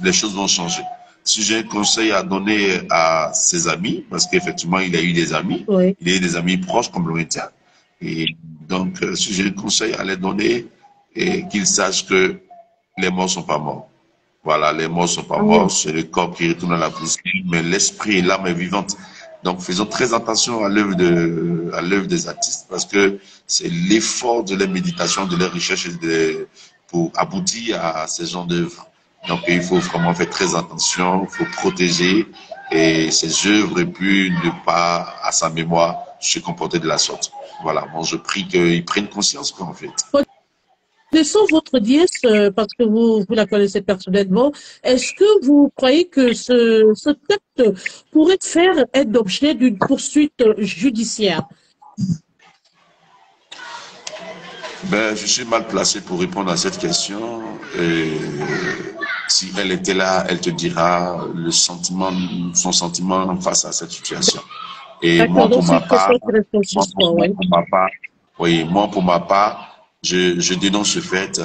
les choses vont changer. Si j'ai un conseil à donner à ses amis, parce qu'effectivement, il a eu des amis, il a eu des amis proches comme Loïtia. Et donc, si j'ai un conseil à les donner, et qu'ils sachent que les morts sont pas morts. Voilà, les morts sont pas morts, c'est le corps qui retourne à la poussière, mais l'esprit et l'âme est vivante. Donc, faisons très attention à l'œuvre des artistes, parce que c'est l'effort de leur méditation, de leur recherche pour aboutir à ces genres d'œuvres. Donc, il faut vraiment faire très attention, il faut protéger et ces œuvres et puis ne pas, à sa mémoire, se comporter de la sorte. Voilà, bon, je prie qu'ils prennent conscience, quoi, en fait. Connaissant votre nièce, parce que vous la connaissez personnellement, est-ce que vous croyez que ce texte pourrait faire être objet d'une poursuite judiciaire? Ben, je suis mal placé pour répondre à cette question. Si elle était là, elle te dira son sentiment face à cette situation. Et moi, pour ma part, je dénonce ce fait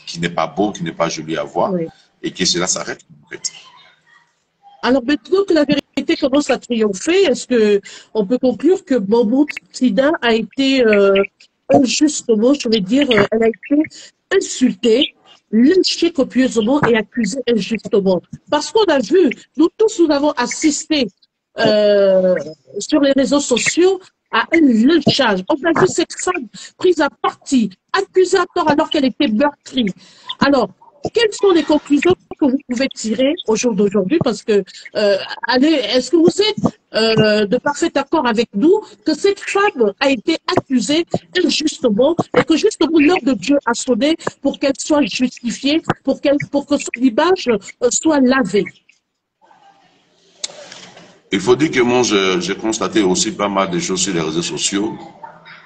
qui n'est pas beau, qui n'est pas joli à voir, et que cela s'arrête. En fait. Alors maintenant que la vérité commence à triompher, est-ce que on peut conclure que Maman Tina a été injustement, je vais dire, elle a été insultée, lynchée copieusement et accusée injustement? Parce qu'on a vu, nous tous, nous avons assisté sur les réseaux sociaux à un lynchage. On a vu cette femme prise à partie, accusée à tort alors qu'elle était meurtrie. Alors, quelles sont les conclusions que vous pouvez tirer au jour d'aujourd'hui? Parce que, est-ce que vous êtes de parfait accord avec nous que cette femme a été accusée injustement et que justement l'heure de Dieu a sonné pour qu'elle soit justifiée, pour que son image soit lavée? Il faut dire que moi, j'ai constaté aussi pas mal de choses sur les réseaux sociaux.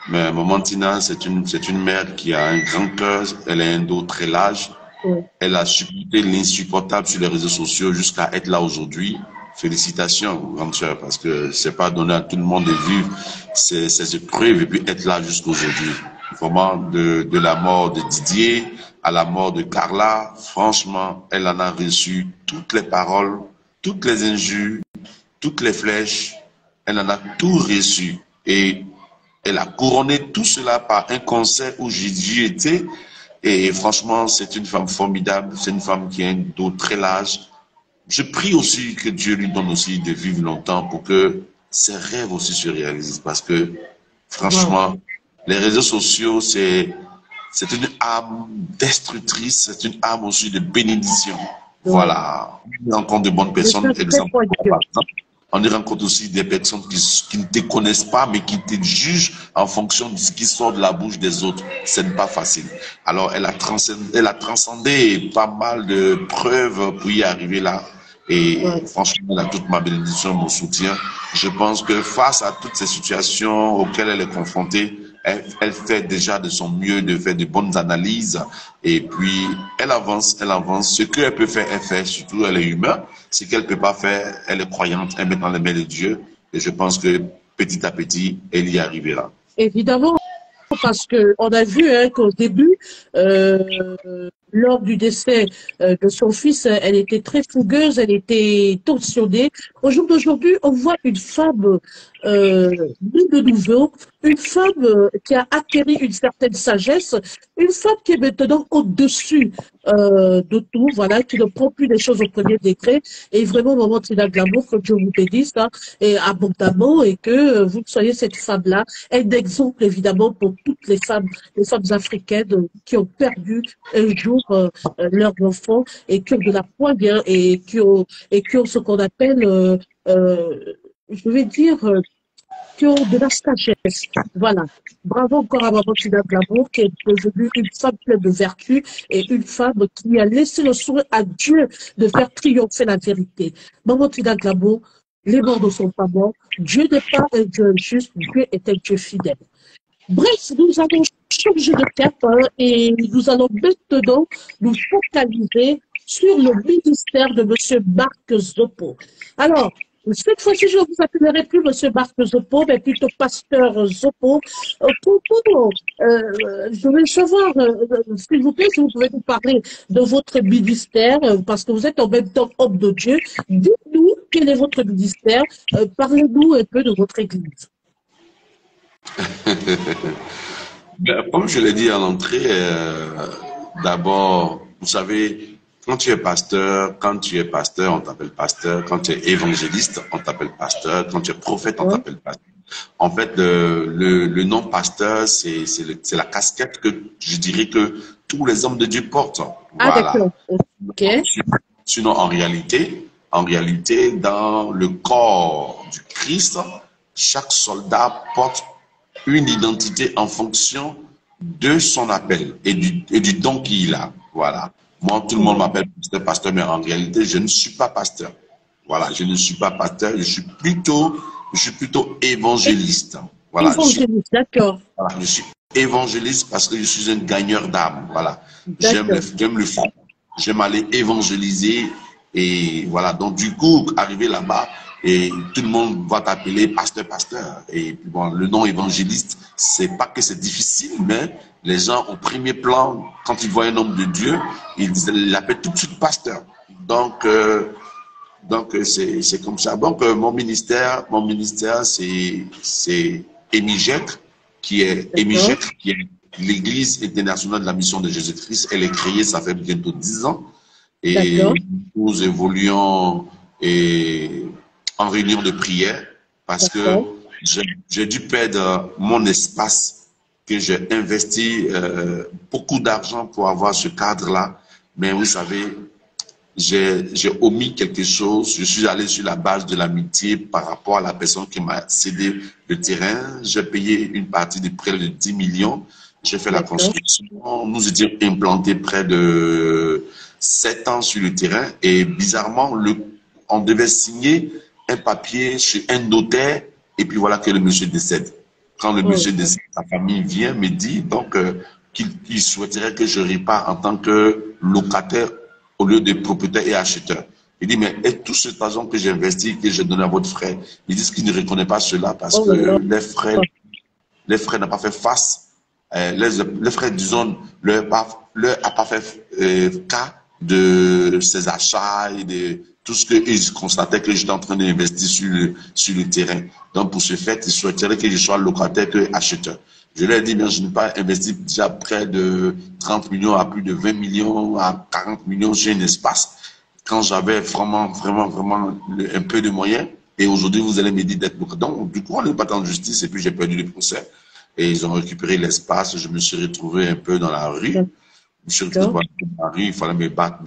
Mais Maman Tina, c'est une mère qui a un grand cœur, elle a un dos très large. Oui. Elle a supporté l'insupportable sur les réseaux sociaux jusqu'à être là aujourd'hui. Félicitations, grande sœur, parce que c'est pas donné à tout le monde de vivre ces épreuves et puis être là jusqu'aujourd'hui. Vraiment, de la mort de Didier à la mort de Carla, franchement, elle en a reçu toutes les paroles, toutes les injures, toutes les flèches. Elle en a tout reçu. Et elle a couronné tout cela par un concert où j'y étais. Et franchement, c'est une femme formidable. C'est une femme qui a un dos très large. Je prie aussi que Dieu lui donne aussi de vivre longtemps pour que ses rêves aussi se réalisent. Parce que, Wow. franchement, les réseaux sociaux, c'est une âme destructrice, c'est une âme aussi de bénédiction. Ouais. Voilà. On rencontre de bonnes Mais personnes, c'est très exemple, pointu. on y rencontre aussi des personnes qui ne te connaissent pas, mais qui te jugent en fonction de ce qui sort de la bouche des autres. Ce n'est pas facile. Alors, elle a transcendé pas mal de preuves pour y arriver là. Et Ouais. franchement, elle a toute ma bénédiction, mon soutien. Je pense que face à toutes ces situations auxquelles elle est confrontée, elle fait déjà de son mieux, de faire de bonnes analyses. Et puis, elle avance, elle avance. Ce qu'elle peut faire, elle fait. Surtout, elle est humaine. Ce qu'elle peut pas faire, elle est croyante, elle met dans les mains de Dieu. Et je pense que petit à petit, elle y arrivera. Évidemment, parce que on a vu hein, qu'au début, lors du décès de son fils, elle était très fougueuse, elle était tensionnée. Au jour d'aujourd'hui, on voit une femme née de nouveau, une femme qui a acquis une certaine sagesse, une femme qui est maintenant au-dessus de tout, voilà, qui ne prend plus les choses au premier degré. Et vraiment, maman Tina Glamour, que Dieu vous bénisse, hein, et abondamment, et que vous soyez cette femme-là, un exemple évidemment pour toutes les femmes africaines qui ont perdu un jour leurs enfants et qui ont de la poigne hein, et qui ont ce qu'on appelle, je vais dire, qui ont de la sagesse. Voilà. Bravo encore à Maman Tina Glamour, qui est devenue une femme pleine de vertu et une femme qui a laissé le soin à Dieu de faire triompher la vérité. Maman Tina Glamour, les morts ne sont pas morts. Dieu n'est pas un Dieu juste, Dieu est un Dieu fidèle. Bref, nous allons changer de cap hein, et nous allons maintenant nous focaliser sur le ministère de M. Marc Zoppo. Alors, cette fois-ci, je ne vous appellerai plus M. Marc Zoppo, mais plutôt Pasteur Zoppo. Je vais savoir, s'il vous plaît, si vous pouvez nous parler de votre ministère, parce que vous êtes en même temps homme de Dieu. Dites-nous quel est votre ministère. Parlez-nous un peu de votre église. Ben, comme je l'ai dit à l'entrée, d'abord, vous savez, quand tu es pasteur, on t'appelle pasteur. Quand tu es évangéliste, on t'appelle pasteur. Quand tu es prophète, on Oui. t'appelle pasteur. En fait, le nom pasteur, c'est la casquette que je dirais que tous les hommes de Dieu portent. Ah, Voilà. d'accord. OK. Sinon, en réalité, dans le corps du Christ, chaque soldat porte une identité en fonction de son appel et du don qu'il a. Voilà. Moi, tout le monde m'appelle pasteur, mais en réalité, je ne suis pas pasteur. Voilà, je ne suis pas pasteur, je suis plutôt évangéliste. Voilà, Évangéliste, d'accord. je suis évangéliste parce que je suis un gagneur d'âme. Voilà, D'accord. j'aime le front, j'aime aller évangéliser et voilà. Donc du coup, arriver là-bas et tout le monde va t'appeler pasteur, pasteur. Et puis bon, le nom évangéliste, c'est pas que c'est difficile, mais les gens au premier plan, quand ils voient un homme de Dieu, ils l'appellent tout de suite pasteur. Donc c'est comme ça. Donc mon ministère c'est EMIGEC D'accord. qui est l'Église internationale de la mission de Jésus-Christ. Elle est créée, ça fait bientôt 10 ans et D'accord. nous évoluons et, en réunion de prière parce que D'accord. j'ai dû perdre mon espace que j'ai investi beaucoup d'argent pour avoir ce cadre-là. Mais vous savez, j'ai omis quelque chose. Je suis allé sur la base de l'amitié par rapport à la personne qui m'a cédé le terrain. J'ai payé une partie de près de 10 millions. J'ai fait la D'accord. construction. Nous étions implantés près de 7 ans sur le terrain. Et bizarrement, on devait signer un papier chez un notaire. Et puis voilà que le monsieur décède. Quand le Oui. monsieur décède, sa famille vient me dire donc qu'il souhaiterait que je répare en tant que locataire au lieu de propriétaire et acheteur. Il dit, mais et tout cet argent que j'ai investi, que j'ai donné à votre frère, ils disent qu'ils ne reconnaissent pas cela parce Oh que là là. les frères n'ont pas fait face. Les frères, disons, leur a pas fait cas de ces achats et de tout ce qu'ils constataient que j'étais en train d'investir sur le terrain. Donc, pour ce fait, ils souhaiteraient que je sois locataire que acheteur. Je leur ai dit, mais je n'ai pas investi déjà près de 30 millions à plus de 20 millions à 40 millions sur un espace quand j'avais vraiment un peu de moyens. Et aujourd'hui, vous allez me dire d'être locataire. Donc, du coup, on est pas en justice et puis j'ai perdu le procès. Et ils ont récupéré l'espace. Je me suis retrouvé un peu dans la rue. Je me suis retrouvé dans la rue. Il fallait me battre,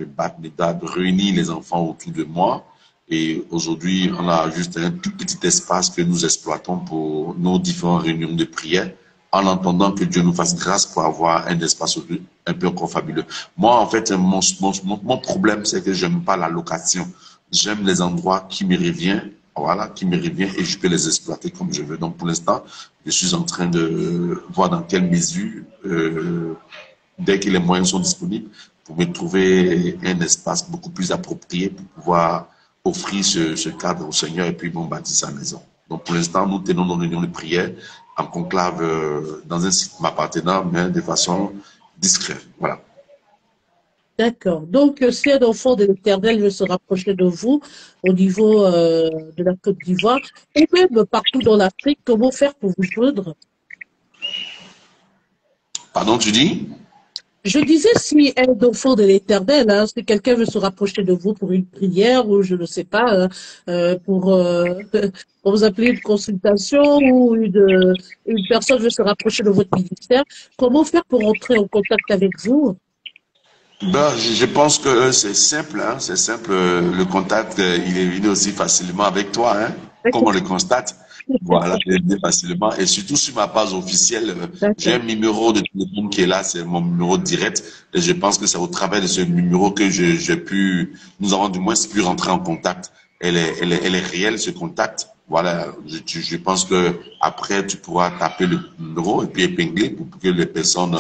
réunir les enfants autour de moi. Et aujourd'hui, on a juste un tout petit espace que nous exploitons pour nos différentes réunions de prière, en entendant que Dieu nous fasse grâce pour avoir un espace un peu encore fabuleux. Moi, en fait, mon problème, c'est que j'aime pas la location. J'aime les endroits qui me reviennent, voilà, qui me reviennent et je peux les exploiter comme je veux. Donc, pour l'instant, je suis en train de voir dans quelle mesure, dès que les moyens sont disponibles, pour me trouver un espace beaucoup plus approprié pour pouvoir offrir ce cadre au Seigneur et puis bon, bâtir sa maison. Donc, pour l'instant, nous tenons nos réunions de prière en conclave dans un site m'appartenant, mais de façon discrète. Voilà. D'accord. Donc, si un enfant de l'Éternel veut se rapprocher de vous au niveau de la Côte d'Ivoire, ou même partout dans l'Afrique, comment faire pour vous joindre? Pardon, tu dis? Je disais, si un enfant de l'Éternel, hein, si quelqu'un veut se rapprocher de vous pour une prière ou je ne sais pas, pour vous appeler une consultation ou une personne veut se rapprocher de votre ministère, comment faire pour entrer en contact avec vous? Ben, je pense que c'est simple, hein, c'est simple. Le contact, il est venu aussi facilement avec toi, hein, comme on le constate. Voilà, il est venu facilement. Et surtout sur ma page officielle, j'ai un numéro de téléphone qui est là, c'est mon numéro direct. Et je pense que c'est au travers de ce numéro que nous avons du moins pu rentrer en contact. Elle est réelle, ce contact. Voilà, je pense que après tu pourras taper le numéro et puis épingler pour que les personnes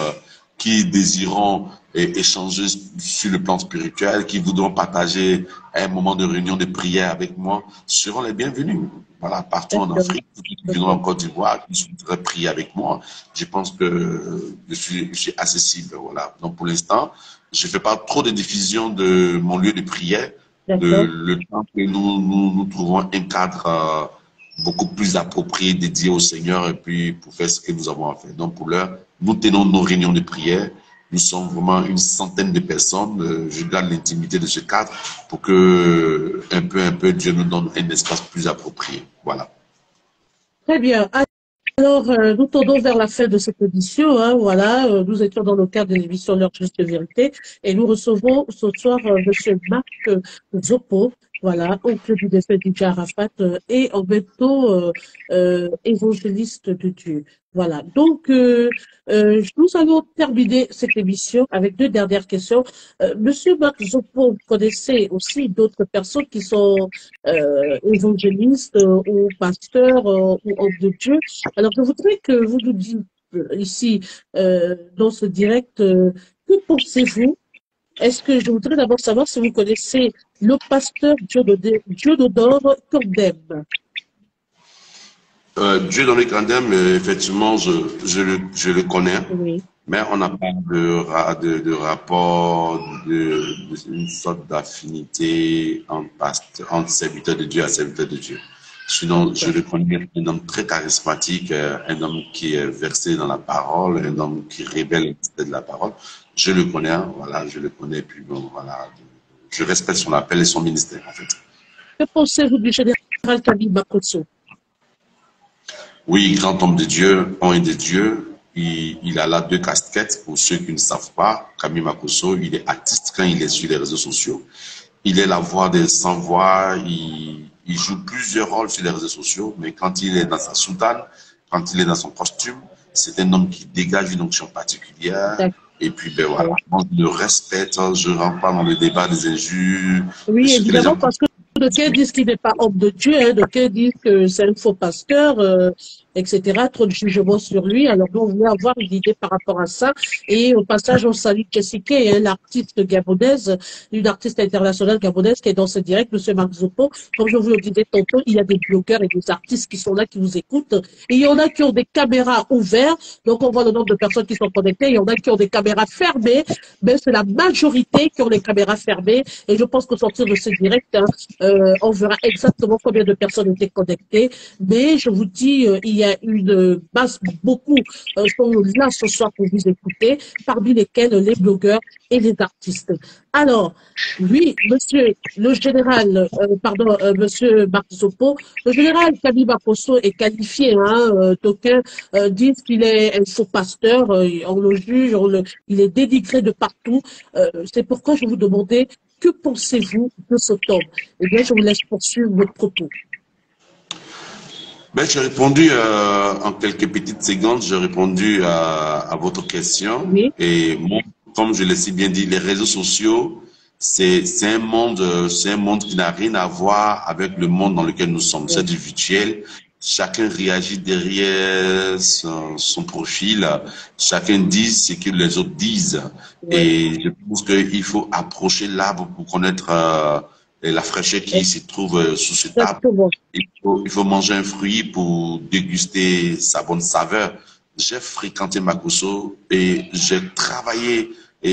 qui désireront échanger sur le plan spirituel, qui voudront partager un moment de réunion de prière avec moi, seront les bienvenus. Voilà, partout en Afrique, qui viendront en Côte d'Ivoire, qui voudraient prier avec moi. Je pense que je suis accessible. Voilà. Donc pour l'instant, je ne fais pas trop de diffusion de mon lieu de prière. Le temps que nous trouvons un cadre beaucoup plus approprié, dédié au Seigneur, et puis pour faire ce que nous avons à faire. Donc pour l'heure, nous tenons nos réunions de prière. Nous sommes vraiment une centaine de personnes. Je garde l'intimité de ce cadre pour que un peu, Dieu nous donne un espace plus approprié. Voilà. Très bien. Alors, nous tendons vers la fin de cette émission. Hein, voilà, nous étions dans le cadre de l'émission L'heure juste de vérité et nous recevons ce soir Monsieur Marc Zopo, voilà, oncle du défunt DJ Arafat et en même temps évangéliste de Dieu. Voilà. Donc, nous allons terminer cette émission avec deux dernières questions. Monsieur Marc Zopo, vous connaissez aussi d'autres personnes qui sont évangélistes ou pasteurs ou hommes de Dieu. Alors, je voudrais que vous nous dites ici, dans ce direct, que pensez-vous? Est-ce que je voudrais d'abord savoir si vous connaissez le pasteur Diodore Cordem? Dieudonné Cordem, effectivement, je le connais, Oui. mais on n'a pas de rapport, une sorte d'affinité entre serviteur de Dieu et serviteur de Dieu. Sinon, je le connais, un homme très charismatique, un homme qui est versé dans la parole, un homme qui révèle le mystère de la parole. Je le connais, hein, voilà, je le connais, puis bon, voilà, je respecte son appel et son ministère, en fait. Que pensez-vous du général Kabi Makosso? Oui, grand homme de Dieu, homme de Dieu. Il a là deux casquettes. Pour ceux qui ne savent pas, Camille Makosso, il est artiste quand il est sur les réseaux sociaux. Il est la voix des sans-voix. Il joue plusieurs rôles sur les réseaux sociaux, mais quand il est dans sa soutane, quand il est dans son costume, c'est un homme qui dégage une onction particulière. Et puis, ben voilà, je le respecte. Je ne rentre pas dans le débat des injures. Oui, évidemment, parce que d'aucuns disent qu'il n'est pas homme de Dieu, d'aucuns disent que c'est un faux pasteur. etc. Trop de jugements sur lui. Alors, nous, on voulait avoir une idée par rapport à ça. Et au passage, on salue Jessica, l'artiste gabonaise, une artiste internationale gabonaise qui est dans ce direct, Monsieur Marc Zopo. Comme je vous le disais tantôt, il y a des blogueurs et des artistes qui sont là, qui vous écoutent. Et il y en a qui ont des caméras ouvertes. Donc, on voit le nombre de personnes qui sont connectées. Il y en a qui ont des caméras fermées. Mais c'est la majorité qui ont les caméras fermées. Et je pense qu'au sortir de ce direct, hein, on verra exactement combien de personnes étaient connectées. Mais je vous dis, il y a une base, beaucoup sont là ce soir pour vous écouter, parmi lesquels les blogueurs et les artistes. Alors, oui, monsieur le général, monsieur Marc Zopo, le général Kabiba Posso est qualifié, hein, d'aucuns disent qu'il est un faux pasteur, on le juge, il est dénigré de partout. C'est pourquoi je vous demandais, que pensez-vous de cet homme? Eh bien, je vous laisse poursuivre votre propos. Ben, j'ai répondu en quelques petites secondes, j'ai répondu à votre question. Oui, Et moi, comme je l'ai si bien dit, les réseaux sociaux, c'est un monde qui n'a rien à voir avec le monde dans lequel nous sommes. C'est du virtuel. Chacun réagit derrière son profil. Chacun dit ce que les autres disent. oui, Et je pense qu'il faut approcher l'arbre pour connaître la fraîcheur qui se trouve sous cet arbre. exactement. Il faut manger un fruit pour déguster sa bonne saveur. J'ai fréquenté Makosso et j'ai travaillé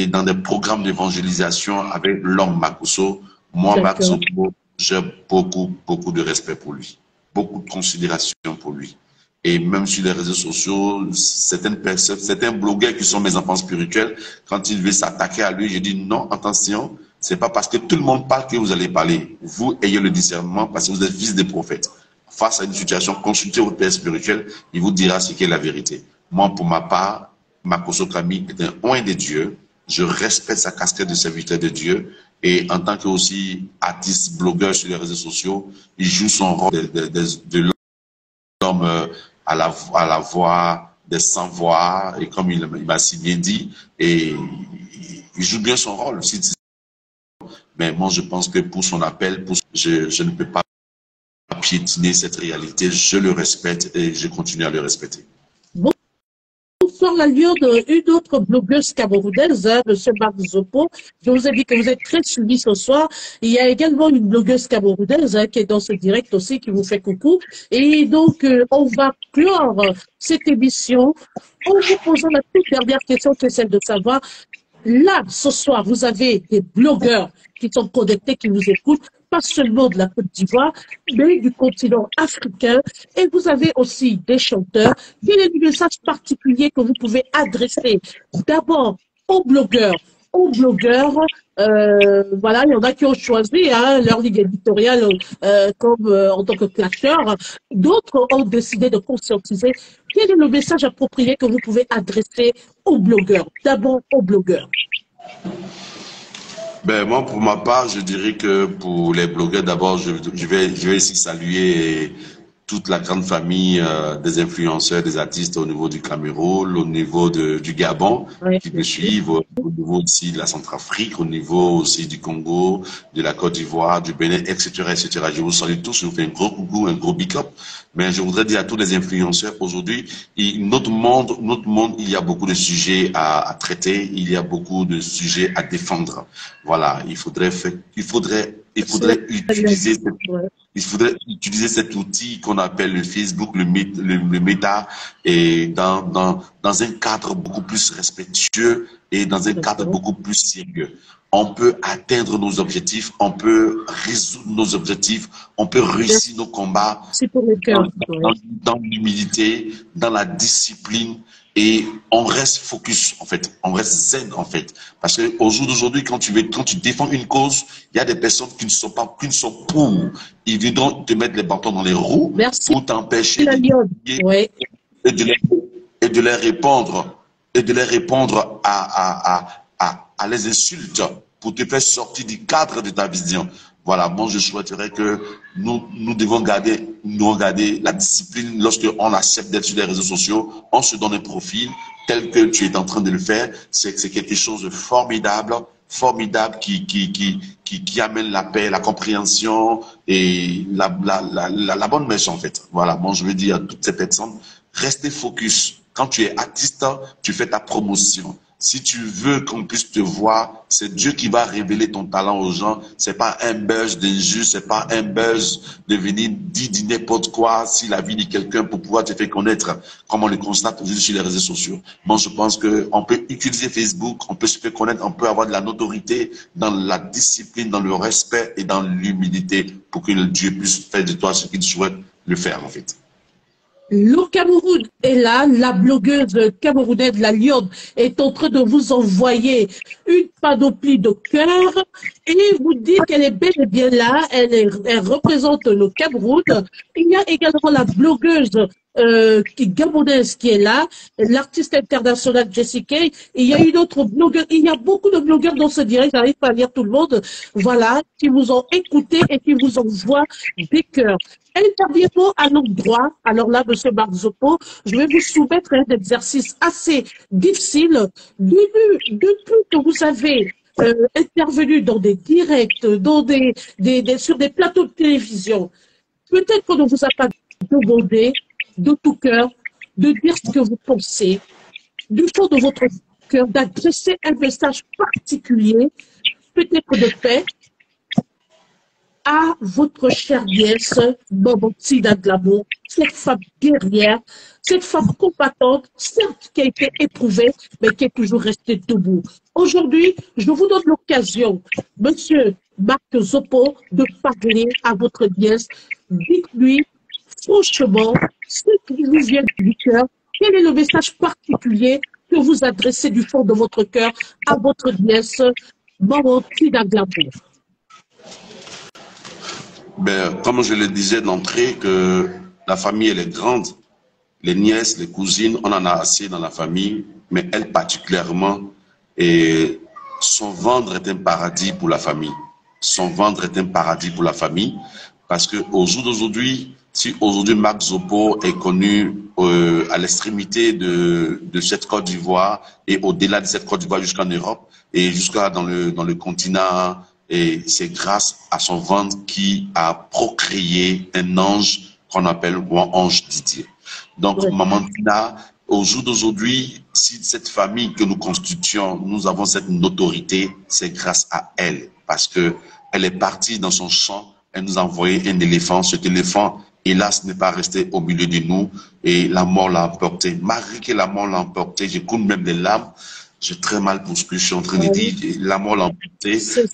dans des programmes d'évangélisation avec l'homme Makosso. Moi, D'accord. Makosso, j'ai beaucoup de respect pour lui, beaucoup de considération pour lui. Et même sur les réseaux sociaux, certaines personnes, certains blogueurs qui sont mes enfants spirituels, quand ils veulent s'attaquer à lui, je dis non, attention, c'est pas parce que tout le monde parle que vous allez parler. Vous ayez le discernement parce que vous êtes fils des prophètes. Face à une situation, consultez votre père spirituel, il vous dira ce qu'est la vérité. Moi, pour ma part, Makosso Kami est un oint de Dieu. Je respecte sa casquette de serviteur de Dieu. Et en tant que aussi artiste, blogueur sur les réseaux sociaux, il joue son rôle de l'homme à la voix des sans-voix. Et comme il m'a si bien dit, et il joue bien son rôle. Mais moi, je pense que pour son appel, je ne peux pas piétiner cette réalité. Je le respecte et je continue à le respecter. Bonsoir, la lion d'une autre blogueuse camerounaise, hein, monsieur Marc Zopo. Je vous ai dit que vous êtes très suivi ce soir. Il y a également une blogueuse camerounaise, hein, qui est dans ce direct aussi, qui vous fait coucou. Et donc, on va clore cette émission en vous posant la toute dernière question, qui est celle de savoir, là, ce soir, vous avez des blogueurs qui sont connectés, qui vous écoutent, pas seulement de la Côte d'Ivoire, mais du continent africain. Et vous avez aussi des chanteurs. Quel est le message particulier que vous pouvez adresser d'abord aux blogueurs? Voilà, il y en a qui ont choisi, hein, leur ligne éditoriale comme en tant que clasheur. D'autres ont décidé de conscientiser. Quel est le message approprié que vous pouvez adresser aux blogueurs? D'abord aux blogueurs. Ben, moi, pour ma part, je dirais que pour les blogueurs, d'abord, je vais ici saluer toute la grande famille des influenceurs, des artistes au niveau du Cameroun, au niveau du Gabon, Oui, qui me suivent, au niveau aussi de la Centrafrique, au niveau aussi du Congo, de la Côte d'Ivoire, du Bénin, etc., etc. Je vous salue tous, je vous fais un gros coucou, un gros big up. Mais je voudrais dire à tous les influenceurs aujourd'hui, notre monde, il y a beaucoup de sujets à traiter, il y a beaucoup de sujets à défendre. Voilà, il faudrait utiliser cet outil qu'on appelle le Facebook, le Meta, et dans un cadre beaucoup plus respectueux et dans un cadre beaucoup plus sérieux. On peut atteindre nos objectifs, on peut résoudre nos objectifs, on peut réussir nos combats c'est pour le cœur. dans l'humilité, dans la discipline, et on reste focus, en fait, on reste zen, en fait. Parce que au jour d'aujourd'hui, quand tu défends une cause, il y a des personnes qui ne sont pas, qui ne sont pour. Ils viendront te mettre les bâtons dans les roues pour t'empêcher Oui. et de leur répondre, à les insultes pour te faire sortir du cadre de ta vision. Voilà, moi je souhaiterais que nous devons nous regarder la discipline lorsqu'on accepte d'être sur les réseaux sociaux, on se donne un profil tel que tu es en train de le faire. C'est quelque chose de formidable. formidable qui amène la paix, la compréhension et la bonne mèche, en fait. Voilà, moi, je veux dire à toutes ces personnes, restez focus. Quand tu es artiste, tu fais ta promotion. Si tu veux qu'on puisse te voir, c'est Dieu qui va révéler ton talent aux gens. C'est pas un buzz d'injuste, c'est pas un buzz de venir dire n'importe quoi si la vie de quelqu'un pour pouvoir te faire connaître, comme on le constate aujourd'hui sur les réseaux sociaux. Moi, je pense qu'on peut utiliser Facebook, on peut se faire connaître, on peut avoir de la notoriété dans la discipline, dans le respect et dans l'humilité pour que Dieu puisse faire de toi ce qu'il souhaite le faire, en fait. Le Cameroun est là, la blogueuse camerounaise, la Lyon, est en train de vous envoyer une panoplie de cœurs et vous dit qu'elle est bel et bien là, elle représente le Cameroun. Il y a également la blogueuse gabonaise qui est là, l'artiste international Jessica. Il y a une autre blogueuse, il y a beaucoup de blogueurs dans ce direct, j'arrive pas à lire tout le monde, voilà, qui vous ont écouté et qui vous envoient des cœurs. Interviewons à notre droit. Alors là, M. Barzopo, je vais vous soumettre un exercice assez difficile. Depuis que vous avez intervenu dans des directs, sur des plateaux de télévision, peut-être qu'on ne vous a pas demandé de tout cœur de dire ce que vous pensez, du fond de votre cœur, d'adresser un message particulier, peut-être de paix, à votre chère nièce, Mamantina Glamour, cette femme guerrière, cette femme combattante, certes qui a été éprouvée, mais qui est toujours restée debout. Aujourd'hui, je vous donne l'occasion, Monsieur Marc Zopo, de parler à votre nièce. Dites-lui, franchement, ce qui vous vient du cœur, quel est le message particulier que vous adressez du fond de votre cœur à votre nièce, Mamantina Glamour? Ben, comme je le disais d'entrée, que la famille, elle est grande. Les nièces, les cousines, on en a assez dans la famille, mais elle particulièrement, et son ventre est un paradis pour la famille. Son ventre est un paradis pour la famille, parce qu'au jour d'aujourd'hui, si aujourd'hui Marc Zopo est connu à l'extrémité de cette Côte d'Ivoire et au-delà de cette Côte d'Ivoire jusqu'en Europe et jusqu'à dans le continent, et c'est grâce à son ventre qui a procréé un ange qu'on appelle ange Didier. Donc, Maman Tina, au jour d'aujourd'hui, si cette famille que nous constituons, nous avons cette notoriété, c'est grâce à elle. Parce que elle est partie dans son champ, elle nous a envoyé un éléphant. Cet éléphant, hélas, n'est pas resté au milieu de nous et la mort l'a emporté. Malgré que la mort l'a emporté, je coule même des larmes. J'ai très mal pour ce que je suis en train de dire. La mort l'a emporté. C'est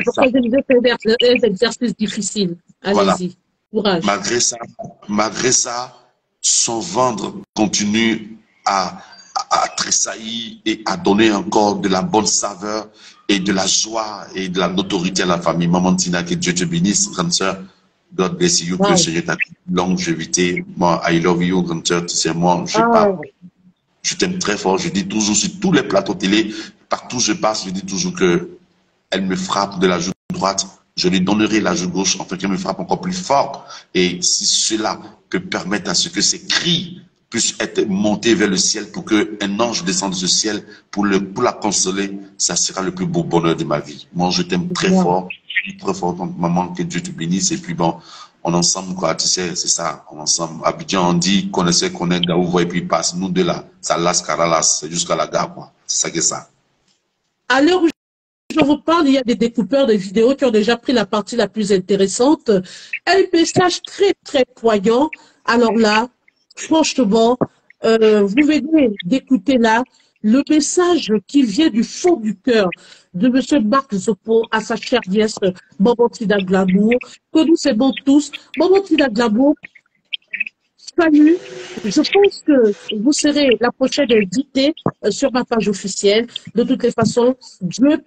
pourquoi je disais que c'est un exercice difficile. Allez-y, voilà. Courage. Malgré ça, son ventre continue à tressaillir et à donner encore de la bonne saveur et de la joie et de la notoriété à la famille. Maman Tina, que Dieu te bénisse, grande sœur. God bless you, que je ta longévité. Moi, I love you, grande sœur. Tu sais, moi, je t'aime très fort. Je dis toujours sur tous les plateaux télé, partout où je passe, je dis toujours que elle me frappe de la joue droite. Je lui donnerai la joue gauche, en fait, qu'elle me frappe encore plus fort. Et si cela peut permettre à ce que ces cris puissent être montés vers le ciel pour qu'un ange descende de ce ciel pour la consoler, ça sera le plus beau bonheur de ma vie. Moi, je t'aime très fort. Je suis très fort, maman, que Dieu te bénisse. Et puis bon, on ensemble, quoi, tu sais, c'est ça, on ensemble. Abidjan, on dit, connaissez, Gaouvo, et puis passe. Nous deux là, ça lasse, caralas, c'est jusqu'à la gare, quoi. C'est ça que ça. À l'heure où je vous parle, il y a des découpeurs de vidéos qui ont déjà pris la partie la plus intéressante. Un message très, très poignant. Alors là, franchement, vous venez d'écouter là le message qui vient du fond du cœur de M. Marc Zopo à sa chère nièce, Mamantina Glamour, que nous aimons tous. Mamantina Glamour, salut. Je pense que vous serez la prochaine invitée sur ma page officielle. De toutes les façons, Dieu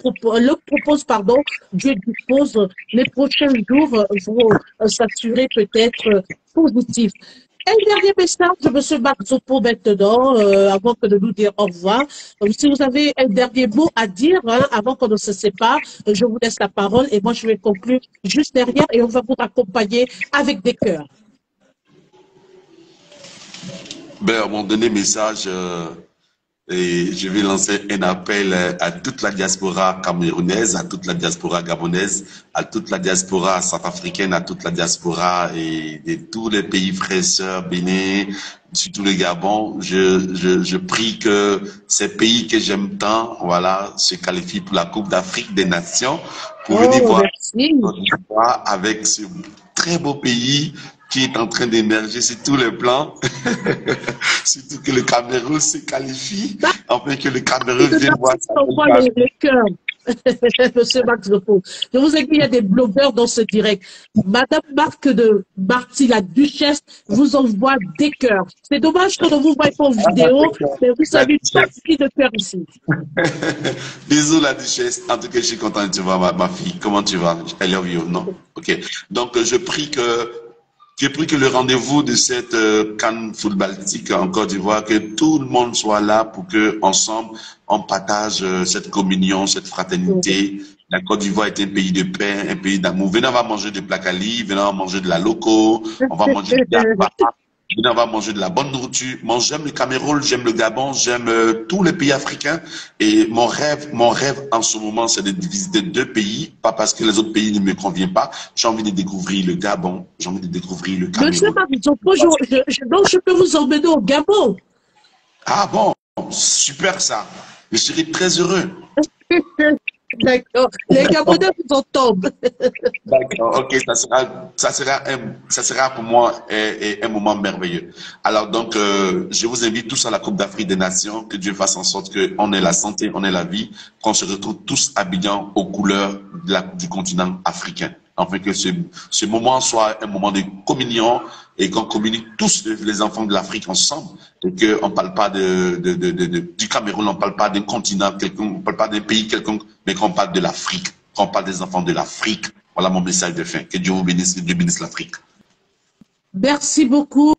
dispose, les prochains jours vont s'assurer peut-être positifs. Un dernier message de M. Marc Zopo maintenant, avant que de nous dire au revoir. Si vous avez un dernier mot à dire, avant qu'on ne se sépare, je vous laisse la parole et moi je vais conclure juste derrière et on va vous accompagner avec des cœurs. Ben, mon dernier message, Et je vais lancer un appel à toute la diaspora camerounaise, à toute la diaspora gabonaise, à toute la diaspora centrafricaine, à toute la diaspora et de tous les pays frères et sœurs, Bénin, surtout le Gabon. Je prie que ces pays que j'aime tant, voilà, se qualifient pour la Coupe d'Afrique des Nations, pour venir Oh, voir merci. avec ce très beau pays qui est en train d'émerger sur tous les plans. Surtout que le Cameroun se qualifie, Bah, enfin que le Cameroun de vienne voir merci sa belle t'envoie famille. le cœur, Monsieur Max Lepo. Je vous ai dit, il y a des blogueurs dans ce direct. Madame Marc de Marty, la duchesse, vous envoie des cœurs. C'est dommage qu'on ne vous voit pas en vidéo, mais vous La savez une duchesse. partie de cœur ici. Bisous la duchesse. En tout cas, je suis content de te voir, ma fille. Comment tu vas? I love you, non? Ok. Donc, je prie que le rendez-vous de cette CAN footballistique en Côte d'Ivoire, que tout le monde soit là pour que ensemble on partage cette communion, cette fraternité. La Côte d'Ivoire est un pays de paix, un pays d'amour. Venez, on va manger de placali, venez, on va manger de la loco, on va manger du gamba. Venez, on va manger de la bonne nourriture. Moi, j'aime le Cameroun, j'aime le Gabon, j'aime tous les pays africains. Et mon rêve en ce moment, c'est de visiter deux pays, pas parce que les autres pays ne me conviennent pas. J'ai envie de découvrir le Gabon, j'ai envie de découvrir le Monsieur Cameroun. Max Lepo, donc je peux vous emmener au Gabon. Ah bon, super ça. Je serai très heureux. D'accord. Les Gabonais vous entendent. D'accord, ok, ça sera pour moi un moment merveilleux. Alors donc, je vous invite tous à la Coupe d'Afrique des Nations, que Dieu fasse en sorte qu'on ait la santé, on ait la vie, qu'on se retrouve tous habillants aux couleurs du continent africain. Enfin que ce moment soit un moment de communion et qu'on communique tous les enfants de l'Afrique ensemble et qu'on ne parle pas du Cameroun, on ne parle pas d'un continent quelconque, on ne parle pas d'un pays quelconque, mais qu'on parle de l'Afrique, qu'on parle des enfants de l'Afrique. Voilà mon message de fin. Que Dieu vous bénisse, que Dieu bénisse l'Afrique. Merci beaucoup,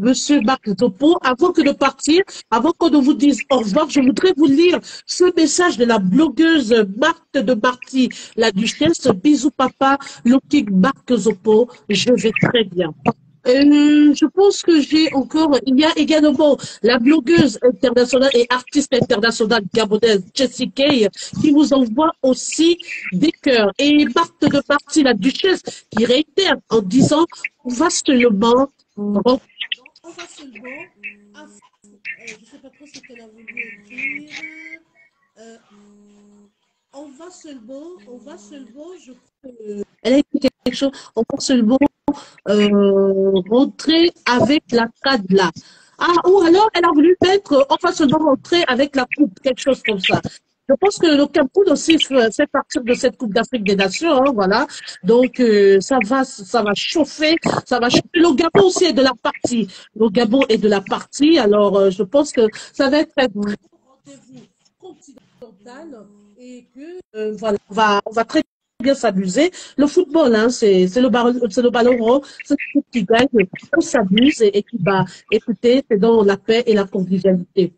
Monsieur Marc Topo. Avant que de partir, avant qu'on ne vous dise au revoir, je voudrais vous lire ce message de la blogueuse Marthe de Marty, la duchesse. Bisous papa, Lokik Marc Zopo. Je vais très bien. Je pense que j'ai encore, il y a également la blogueuse internationale et artiste internationale gabonaise Jessie Kay qui vous envoie aussi des cœurs. Et Marthe de Marty, la duchesse, qui réitère en disant on va seulement on va seulement je sais pas trop ce qu'elle a voulu écrire. Euh, on va seulement, je crois, elle a écrit quelque chose, on va seulement rentrer avec la CAD là. Ah, ou alors elle a voulu mettre, on va seulement rentrer avec la coupe, quelque chose comme ça. Je pense que le Cameroun aussi fait partie de cette Coupe d'Afrique des Nations, hein, voilà. Donc ça va chauffer, ça va chauffer. Le Gabon aussi est de la partie. Le Gabon est de la partie. Alors je pense que ça va être un très bon rendez-vous continental et que voilà, on va très bien s'amuser. Le football, hein, c'est le ballon rond, c'est ce qui gagne, on s'amuse et qui va écouter, c'est dans la paix et la convivialité.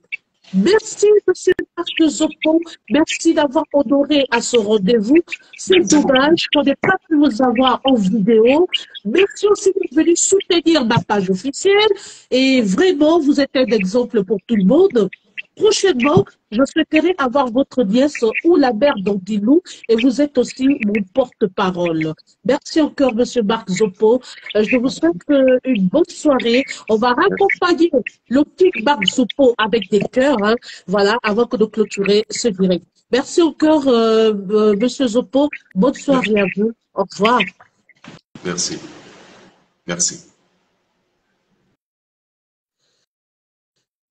Merci, monsieur Marc Zopo. Merci d'avoir honoré à ce rendez-vous. C'est dommage qu'on n'ait pas pu vous avoir en vidéo. Merci aussi d'être venu soutenir ma page officielle. Et vraiment, vous êtes un exemple pour tout le monde. Prochainement, je souhaiterais avoir votre nièce ou la mère d'Antilou et vous êtes aussi mon porte-parole. Merci encore, monsieur Marc Zopo. Je vous souhaite une bonne soirée. On va raccompagner le petit Marc Zopo avec des cœurs, hein, voilà, avant que de clôturer ce direct. Merci encore, monsieur Zopo. Bonne soirée à vous. Au revoir. Merci. Merci.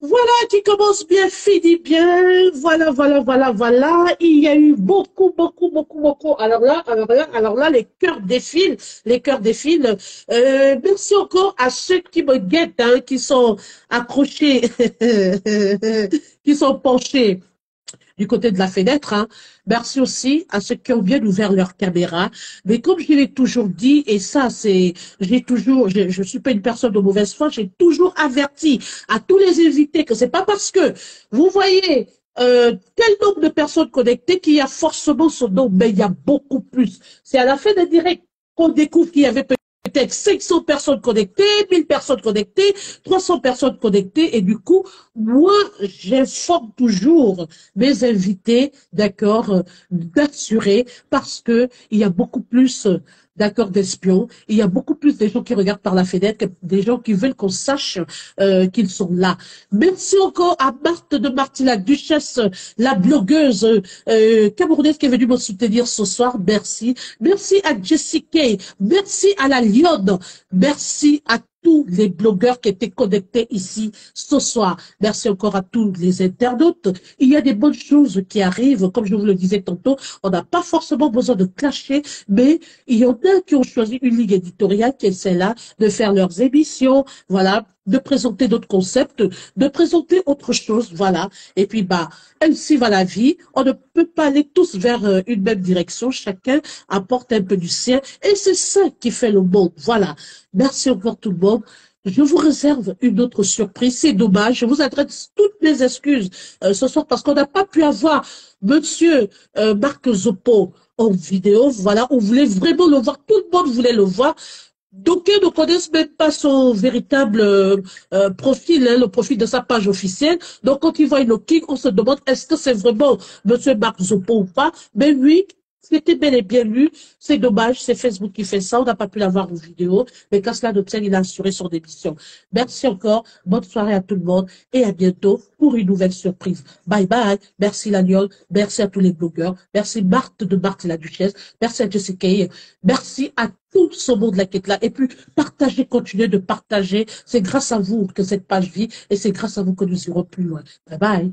Voilà qui commence bien, finit bien. Voilà, voilà, voilà, voilà. Il y a eu beaucoup, beaucoup, beaucoup, beaucoup. Alors là, les cœurs défilent, les cœurs défilent. Merci encore à ceux qui me guettent, hein, qui sont accrochés, qui sont penchés du côté de la fenêtre. Hein. Merci aussi à ceux qui ont bien ouvert leur caméra. Mais comme je l'ai toujours dit, et ça c'est, je suis pas une personne de mauvaise foi, j'ai toujours averti à tous les invités que c'est pas parce que vous voyez tel nombre de personnes connectées qu'il y a forcément ce nombre, mais il y a beaucoup plus. C'est à la fin des directs qu'on découvre qu'il y avait peut-être 500 personnes connectées, 1000 personnes connectées, 300 personnes connectées. Et du coup, moi, j'informe toujours mes invités, d'accord, d'assurer parce que il y a beaucoup plus d'accord, d'espions. Il y a beaucoup plus de gens qui regardent par la fenêtre que des gens qui veulent qu'on sache qu'ils sont là. Merci encore à Marthe de Marty, la duchesse, la blogueuse camerounaise qui est venue me soutenir ce soir. Merci. Merci à Jessica. Merci à la Lionne. Merci à tous les blogueurs qui étaient connectés ici ce soir. Merci encore à tous les internautes. Il y a des bonnes choses qui arrivent. Comme je vous le disais tantôt, on n'a pas forcément besoin de clasher, mais il y en a qui ont choisi une ligne éditoriale qui est celle-là, de faire leurs émissions, voilà, de présenter d'autres concepts, de présenter autre chose, voilà. Et puis, ainsi va la vie. On ne peut pas aller tous vers une même direction. Chacun apporte un peu du sien. Et c'est ça qui fait le monde. Voilà. Merci encore tout le monde. Je vous réserve une autre surprise. C'est dommage. Je vous adresse toutes mes excuses ce soir parce qu'on n'a pas pu avoir Monsieur Marc Zoppo en vidéo. Voilà. On voulait vraiment le voir. Tout le monde voulait le voir. D'aucuns ne connaissent même pas son véritable profil, hein, le profil de sa page officielle. Donc, quand ils voient une King, on se demande est-ce que c'est vraiment Monsieur Marc Zoppo ou pas. Mais oui, c'était bel et bien lui. C'est dommage, c'est Facebook qui fait ça. On n'a pas pu l'avoir en vidéo. Mais quand cela ne tient, il a assuré son émission. Merci encore. Bonne soirée à tout le monde et à bientôt pour une nouvelle surprise. Bye bye. Merci Laniol. Merci à tous les blogueurs. Merci Marthe de Marthe la Duchesse. Merci à Jessica. Merci à tout ce monde-là qui est là. Et puis, partagez, continuez de partager. C'est grâce à vous que cette page vit et c'est grâce à vous que nous irons plus loin. Bye bye.